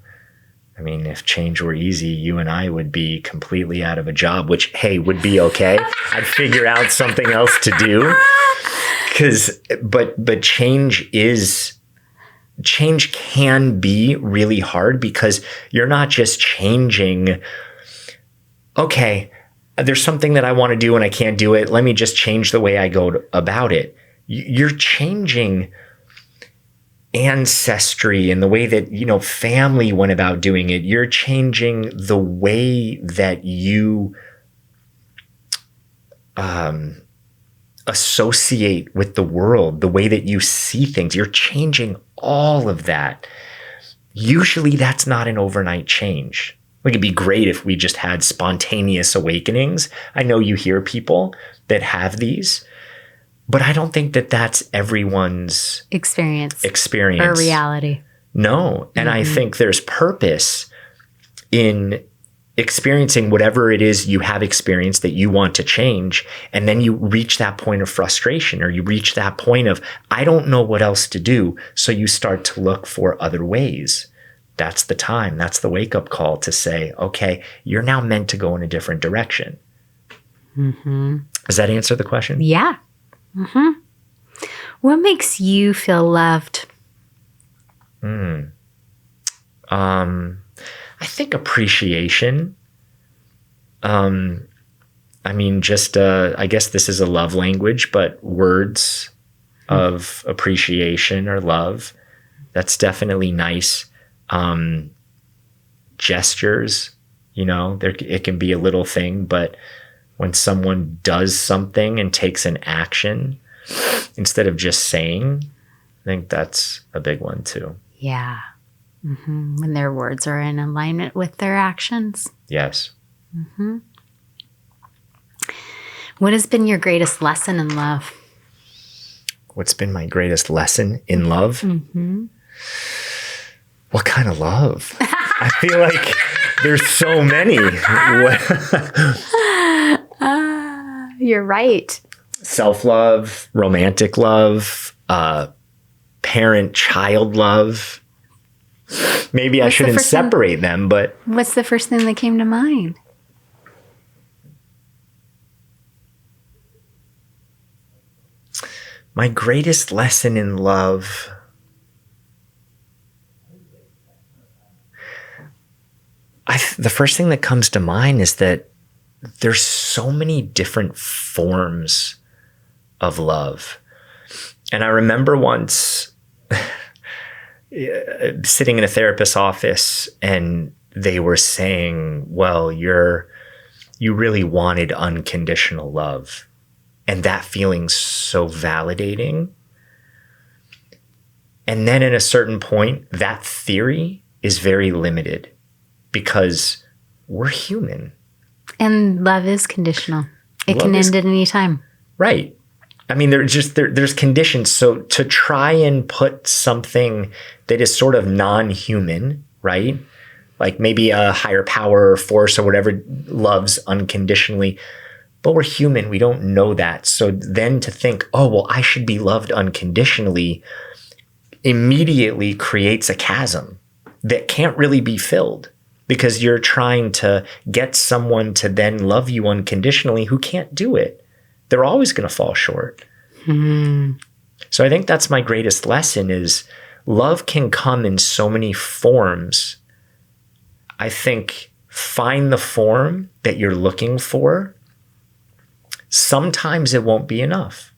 I mean, if change were easy, you and I would be completely out of a job, which, hey, would be okay. I'd figure out something else to do. But change can be really hard, because you're not just changing, okay, there's something that I want to do and I can't do it. Let me just change the way I go about it. You're changing ancestry and the way that, you know, family went about doing it. You're changing the way that you associate with the world, the way that you see things. You're changing all of that. Usually that's not an overnight change. Like, it'd be great if we just had spontaneous awakenings. I know you hear people that have these, but I don't think that that's everyone's experience or reality. No. And I think there's purpose in experiencing whatever it is you have experienced that you want to change. And then you reach that point of frustration, or you reach that point of, I don't know what else to do. So you start to look for other ways. That's the time. That's the wake-up call to say, okay, you're now meant to go in a different direction. Mm-hmm. Does that answer the question? Yeah. Mm-hmm. What makes you feel loved? I think appreciation. I mean, just, I guess this is a love language, but words of appreciation or love, that's definitely nice. Gestures, it can be a little thing, but when someone does something and takes an action instead of just saying, I think that's a big one too. Yeah. Mm-hmm. When their words are in alignment with their actions. Yes. Mm-hmm. What has been your greatest lesson in love? What's been my greatest lesson in love? Mm-hmm. What kind of love? I feel like there's so many. You're right. Self-love, romantic love, parent-child love. Maybe I shouldn't separate them, but... What's the first thing that came to mind? My greatest lesson in love... the first thing that comes to mind is that there's so many different forms of love. And I remember once sitting in a therapist's office and they were saying, well, you really wanted unconditional love. And that feeling's so validating. And then at a certain point, that theory is very limited because we're human. And love is conditional. It can end at any time. Right. I mean, there's conditions. So to try and put something that is sort of non-human, right? Like maybe a higher power or force or whatever loves unconditionally, but we're human. We don't know that. So then to think, oh, well, I should be loved unconditionally immediately creates a chasm that can't really be filled because you're trying to get someone to then love you unconditionally who can't do it. They're always going to fall short. So I think that's my greatest lesson is love can come in so many forms. I think find the form that you're looking for. Sometimes it won't be enough.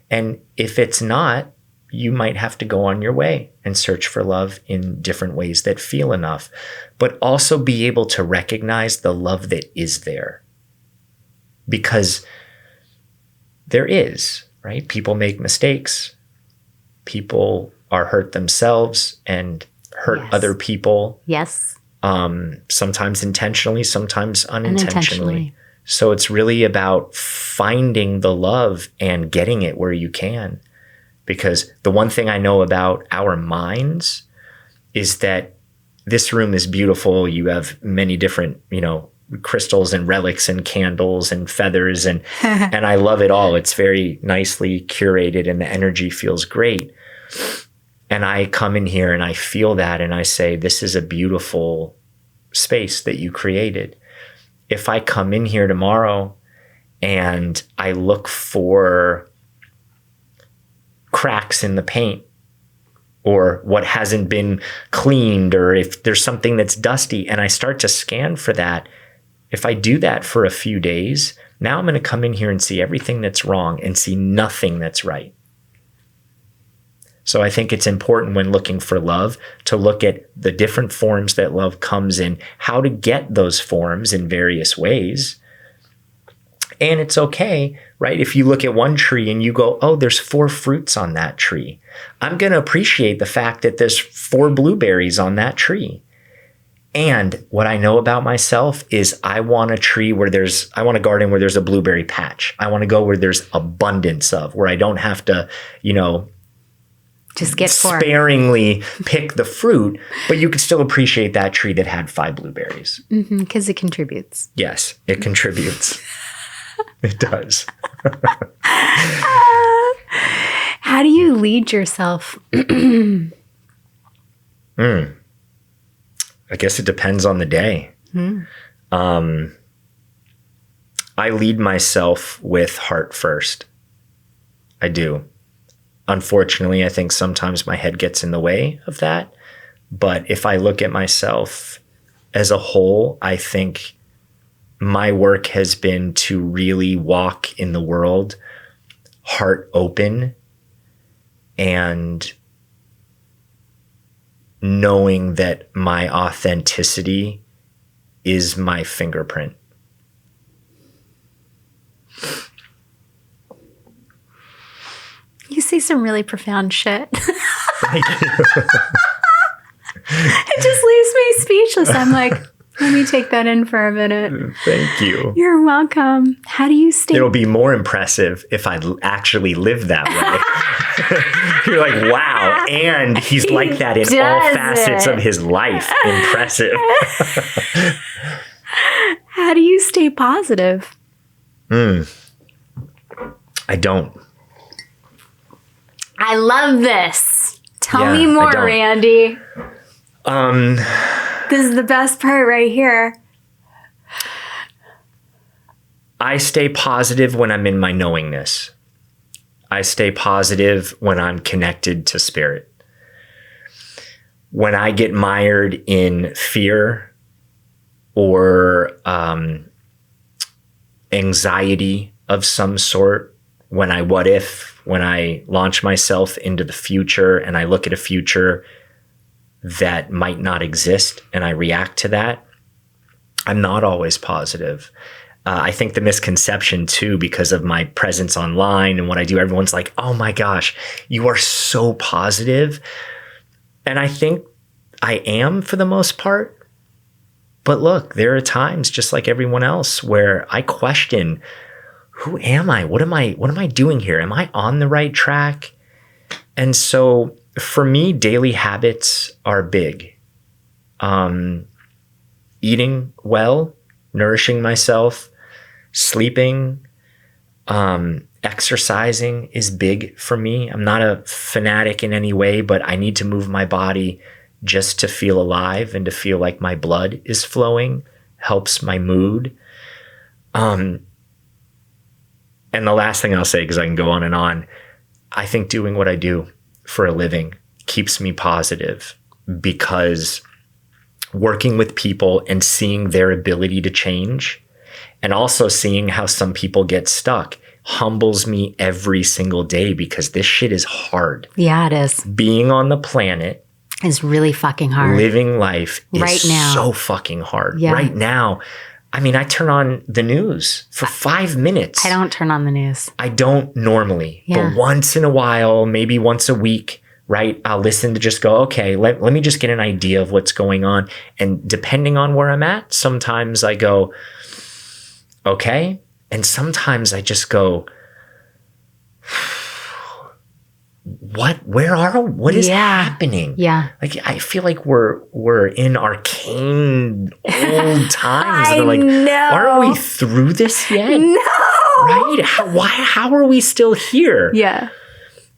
And if it's not, you might have to go on your way and search for love in different ways that feel enough, but also be able to recognize the love that is there. Because there is, right? People make mistakes. People are hurt themselves and hurt other people. Yes. Sometimes intentionally, sometimes unintentionally. So it's really about finding the love and getting it where you can. Because the one thing I know about our minds is that this room is beautiful. You have many different, crystals and relics and candles and feathers and I love it all. It's very nicely curated and the energy feels great. And I come in here and I feel that and I say, this is a beautiful space that you created. If I come in here tomorrow and I look for cracks in the paint or what hasn't been cleaned, or if there's something that's dusty and I start to scan for that, if I do that for a few days, now I'm going to come in here and see everything that's wrong and see nothing that's right. So I think it's important when looking for love to look at the different forms that love comes in, how to get those forms in various ways. And it's okay, right? If you look at one tree and you go, oh, there's 4 fruits on that tree. I'm going to appreciate the fact that there's 4 blueberries on that tree. And what I know about myself is I want a garden where there's a blueberry patch. I want to go where there's abundance of, where I don't have to, just get sparingly pick the fruit, but you can still appreciate that tree that had 5 blueberries. Because it contributes. Yes, it contributes. It does. How do you lead yourself? I guess it depends on the day. I lead myself with heart first. I do. unfortunately, I think sometimes my head gets in the way of that. But if I look at myself as a whole, I think my work has been to really walk in the world heart open and knowing that my authenticity is my fingerprint. You say some really profound shit. Thank you. It just leaves me speechless. I'm like, let me take that in for a minute. Thank you. You're welcome. How do you stay? It'll be more impressive if I actually live that way. You're like, wow. And he's like that in all facets of his life. Impressive. How do you stay positive? I don't. I love this. Tell me more, Randy. This is the best part right here. I stay positive when I'm in my knowingness. I stay positive when I'm connected to spirit. When I get mired in fear or anxiety of some sort, when I launch myself into the future and I look at a future that might not exist and I react to that, I'm not always positive. I think the misconception too, because of my presence online and what I do, everyone's like, oh my gosh, you are so positive. And I think I am for the most part. But look, there are times just like everyone else where I question, who am I? What am I doing here? Am I on the right track? And so for me, daily habits are big. Eating well, nourishing myself, sleeping, exercising is big for me. I'm not a fanatic in any way, but I need to move my body just to feel alive and to feel like my blood is flowing, helps my mood. And the last thing I'll say, because I can go on and on, I think doing what I do for a living keeps me positive, because working with people and seeing their ability to change and also seeing how some people get stuck humbles me every single day, because this shit is hard. Yeah, it is. Being on the planet is really fucking hard. Living life is right now. So fucking hard. Yeah. Right now. I mean, I turn on the news for 5 minutes. I don't turn on the news. I don't normally, but once in a while, maybe once a week, right? I'll listen to just go, okay, let me just get an idea of what's going on. And depending on where I'm at, sometimes I go, okay. And sometimes I just go, what is happening? Yeah. Like, I feel like we're in arcane old times. I like, know. Aren't we through this yet? No. Right? How are we still here? Yeah.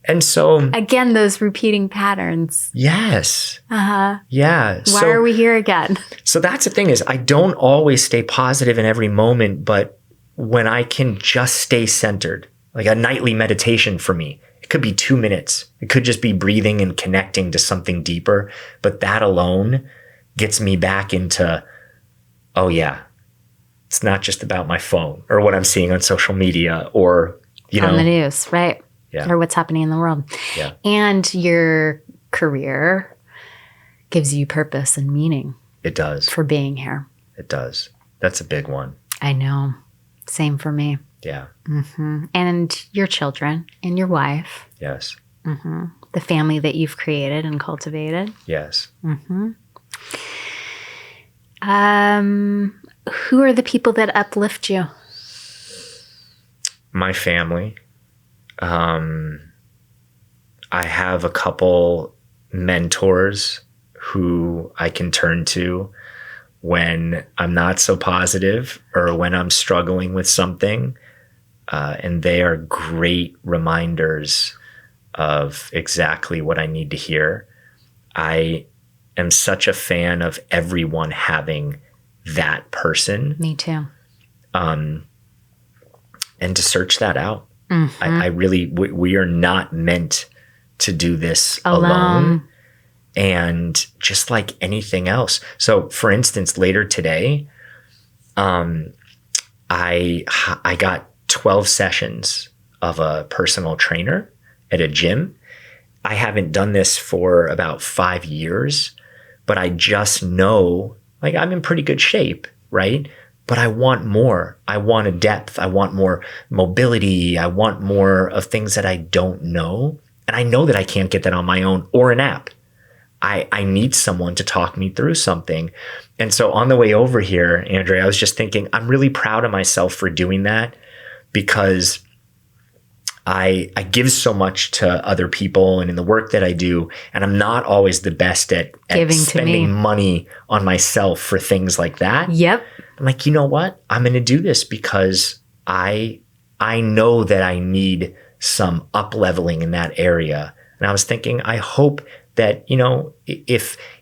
And so again, those repeating patterns. Yes. Uh-huh. Yeah. Why are we here again? So that's the thing, is I don't always stay positive in every moment, but when I can just stay centered, like a nightly meditation for me, it could be 2 minutes. It could just be breathing and connecting to something deeper. But that alone gets me back into, oh yeah, it's not just about my phone or what I'm seeing on social media or, on the news, right? Yeah. Or what's happening in the world. Yeah. And your career gives you purpose and meaning. It does. For being here. It does. That's a big one. I know. Same for me. Yeah. Mm-hmm. And your children and your wife. Yes. Mm-hmm. The family that you've created and cultivated. Yes. Mm-hmm. Who are the people that uplift you? My family. I have a couple mentors who I can turn to when I'm not so positive or when I'm struggling with something. And they are great reminders of exactly what I need to hear. I am such a fan of everyone having that person. Me too. And to search that out. Mm-hmm. I really, we are not meant to do this alone. And just like anything else. So for instance, later today, I got 12 sessions of a personal trainer at a gym. I haven't done this for about 5 years, but I just know, like, I'm in pretty good shape, right? But I want more. I want a depth. I want more mobility. I want more of things that I don't know. And I know that I can't get that on my own or an app. I need someone to talk me through something. And so on the way over here, Andrea, I was just thinking, I'm really proud of myself for doing that, because I give so much to other people and in the work that I do. And I'm not always the best at spending money on myself for things like that. Yep. I'm like, you know what? I'm going to do this because I know that I need some up leveling in that area. And I was thinking, I hope that, you know,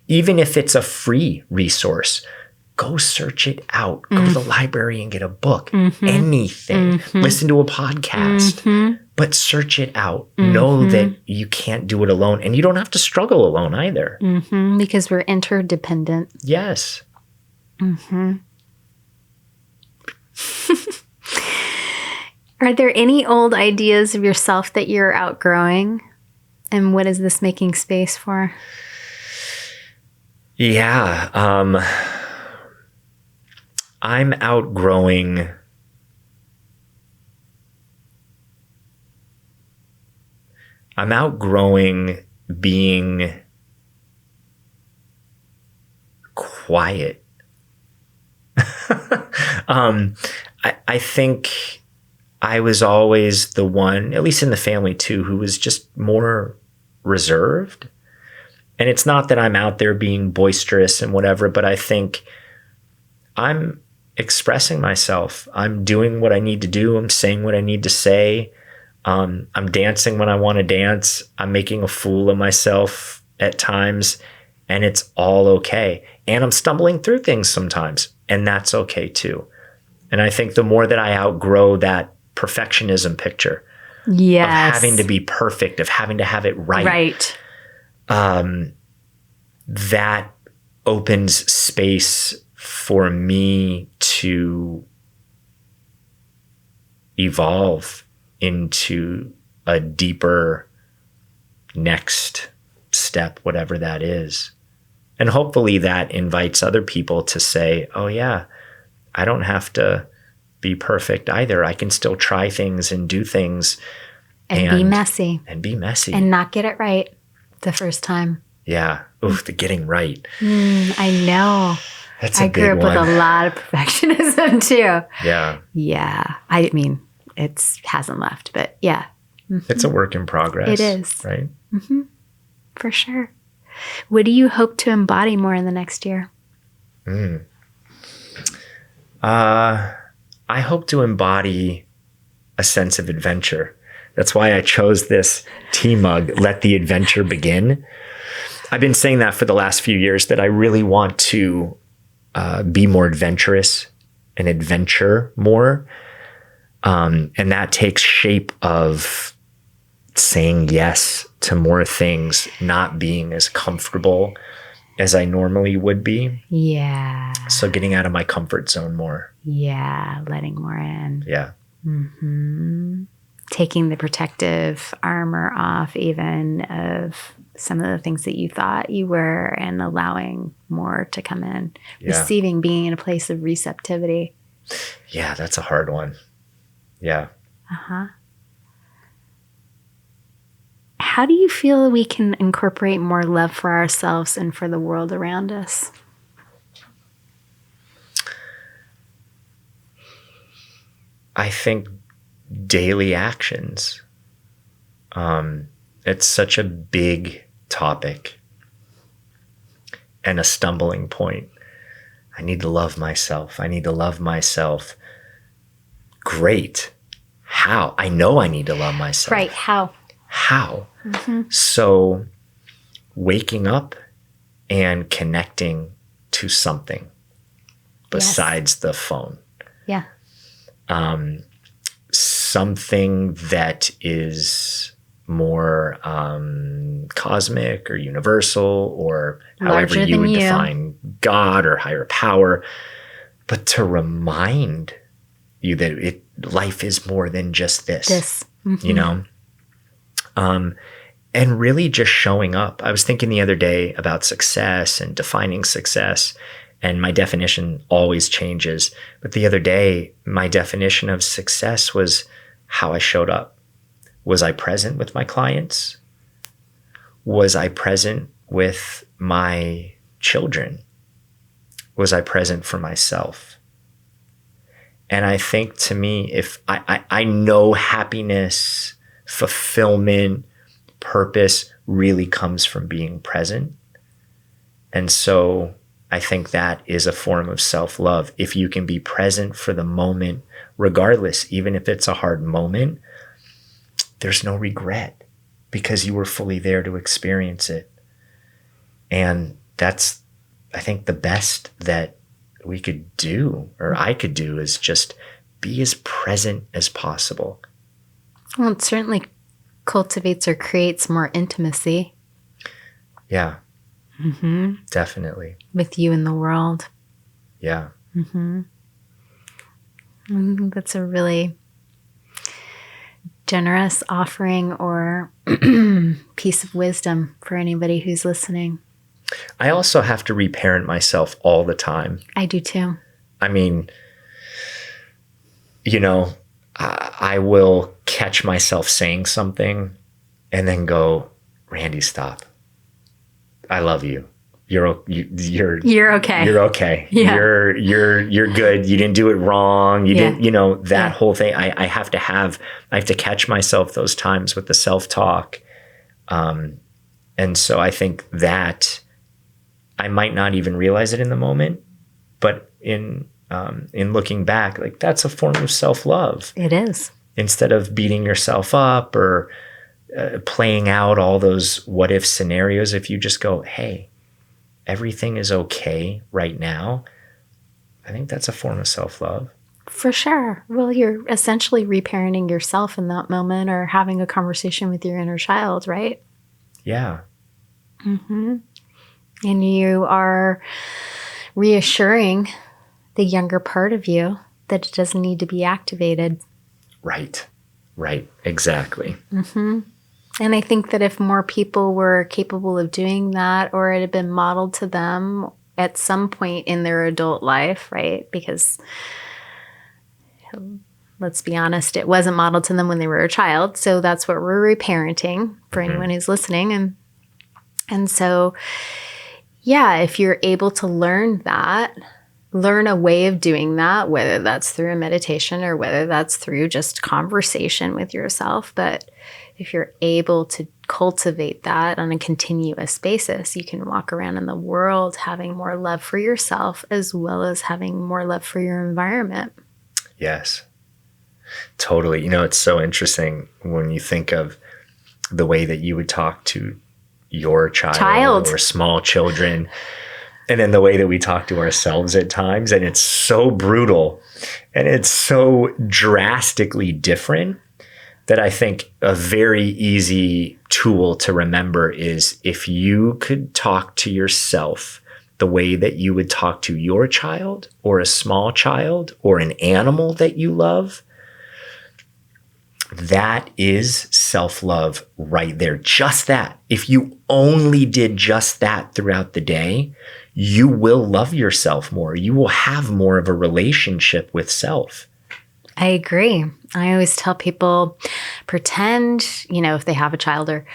even if it's a free resource, go search it out. Go to the library and get a book, anything, listen to a podcast, but search it out. Know that you can't do it alone, and you don't have to struggle alone either. Because we're interdependent. Yes. Are there any old ideas of yourself that you're outgrowing? And what is this making space for? Yeah. I'm outgrowing being quiet. I think I was always the one, at least in the family too, who was just more reserved. And it's not that I'm out there being boisterous and whatever, but I think I'm expressing myself. I'm doing what I need to do. I'm saying what I need to say. I'm dancing when I want to dance. I'm making a fool of myself at times, and it's all okay. And I'm stumbling through things sometimes, and that's okay too. And I think the more that I outgrow that perfectionism picture of having to be perfect, of having to have it right, that opens space for me to evolve into a deeper next step, whatever that is. And hopefully that invites other people to say, oh yeah, I don't have to be perfect either. I can still try things and do things. And be messy. And be messy. And not get it right the first time. Yeah. Oof, the getting right. I know. That's a big one. I grew up with a lot of perfectionism too. Yeah. Yeah. I mean, it hasn't left, but yeah. It's a work in progress. It is. Right? For sure. What do you hope to embody more in the next year? I hope to embody a sense of adventure. That's why I chose this tea mug, Let the Adventure Begin. I've been saying that for the last few years, that I really want to be more adventurous and adventure more. And that takes shape of saying yes to more things, not being as comfortable as I normally would be. Yeah. So getting out of my comfort zone more. Yeah. Letting more in. Yeah. Taking the protective armor off even of some of the things that you thought you were, and allowing more to come in. Yeah. Receiving, being in a place of receptivity. Yeah, that's a hard one. Yeah. How do you feel we can incorporate more love for ourselves and for the world around us? I think daily actions. It's such a big topic and a stumbling point. I need to love myself. I need to love myself. Great. How? I know I need to love myself. Right. How? So waking up and connecting to something besides the phone. Yeah. Something that is more cosmic or universal, or however you would define God or higher power, but to remind you that life is more than just this. Mm-hmm. You know? And really just showing up. I was thinking the other day about success and defining success, and my definition always changes. But the other day, my definition of success was how I showed up. Was I present with my clients? Was I present with my children? Was I present for myself? And I think, to me, if I know happiness, fulfillment, purpose really comes from being present. And so I think that is a form of self-love. If you can be present for the moment, regardless, even if it's a hard moment, there's no regret because you were fully there to experience it. And that's, I think, the best that we could do, or I could do, is just be as present as possible. Well, it certainly cultivates or creates more intimacy. Yeah. Mm-hmm. Definitely. With you in the world. Yeah. Mm-hmm. That's a really generous offering or piece of wisdom for anybody who's listening. I also have to reparent myself all the time. I do too. I mean, you know, I will catch myself saying something and then go, Randy, stop. I love you. You're okay. You're okay. Yeah. You're good. You didn't do it wrong. You didn't, that whole thing. I have to catch myself those times with the self-talk. And so I think that I might not even realize it in the moment, but in looking back, like, that's a form of self-love. It is. Instead of beating yourself up or playing out all those what if scenarios, if you just go, hey, everything is okay right now, I think that's a form of self-love. For sure. Well, you're essentially reparenting yourself in that moment, or having a conversation with your inner child, right? Yeah. Mm-hmm. And you are reassuring the younger part of you that it doesn't need to be activated. Right. Exactly. Mm-hmm. And I think that if more people were capable of doing that, or it had been modeled to them at some point in their adult life, right? Because let's be honest, it wasn't modeled to them when they were a child. So that's what we're reparenting for anyone who's listening. And so, yeah, if you're able to learn a way of doing that, whether that's through a meditation or whether that's through just conversation with yourself. But if you're able to cultivate that on a continuous basis, you can walk around in the world having more love for yourself as well as having more love for your environment. Yes, totally. It's so interesting when you think of the way that you would talk to your child or small children, and then the way that we talk to ourselves at times. And it's so brutal and it's so drastically different that I think a very easy tool to remember is, if you could talk to yourself the way that you would talk to your child or a small child or an animal that you love, that is self-love right there. Just that. If you only did just that throughout the day, you will love yourself more. You will have more of a relationship with self. I agree. I always tell people, pretend, if they have a child, or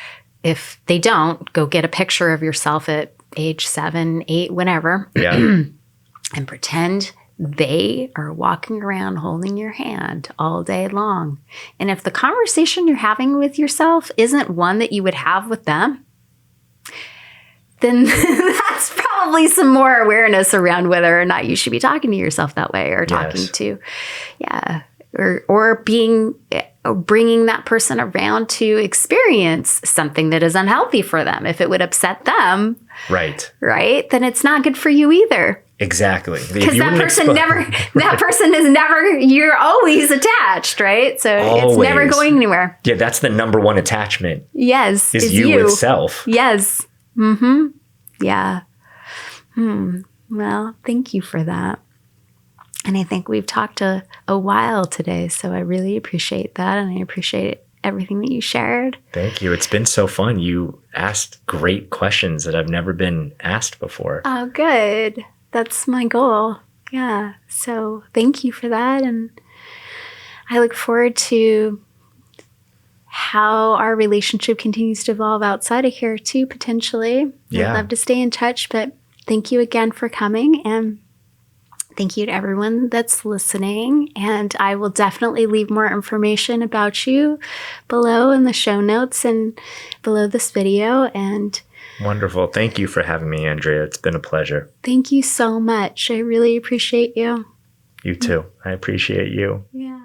if they don't, go get a picture of yourself at age 7, 8, whenever. Yeah. And pretend they are walking around holding your hand all day long. And if the conversation you're having with yourself isn't one that you would have with them, then that's probably some more awareness around whether or not you should be talking to yourself that way, or talking to, or bringing that person around to experience something that is unhealthy for them. If it would upset them, right, then it's not good for you either. Exactly. Because that person is never, you're always attached, right? So it's never going anywhere. Yeah, that's the number one attachment. Yes. Is you with self. Yes. Mm-hmm. Yeah. Well, thank you for that. And I think we've talked a while today, so I really appreciate that. And I appreciate everything that you shared. Thank you. It's been so fun. You asked great questions that I've never been asked before. Oh, good. That's my goal. Yeah. So thank you for that. And I look forward to how our relationship continues to evolve outside of here too, potentially. Yeah. I'd love to stay in touch, but thank you again for coming. And thank you to everyone that's listening. And I will definitely leave more information about you below in the show notes and below this video. And wonderful. Thank you for having me, Andrea. It's been a pleasure. Thank you so much. I really appreciate you. You too. I appreciate you. Yeah.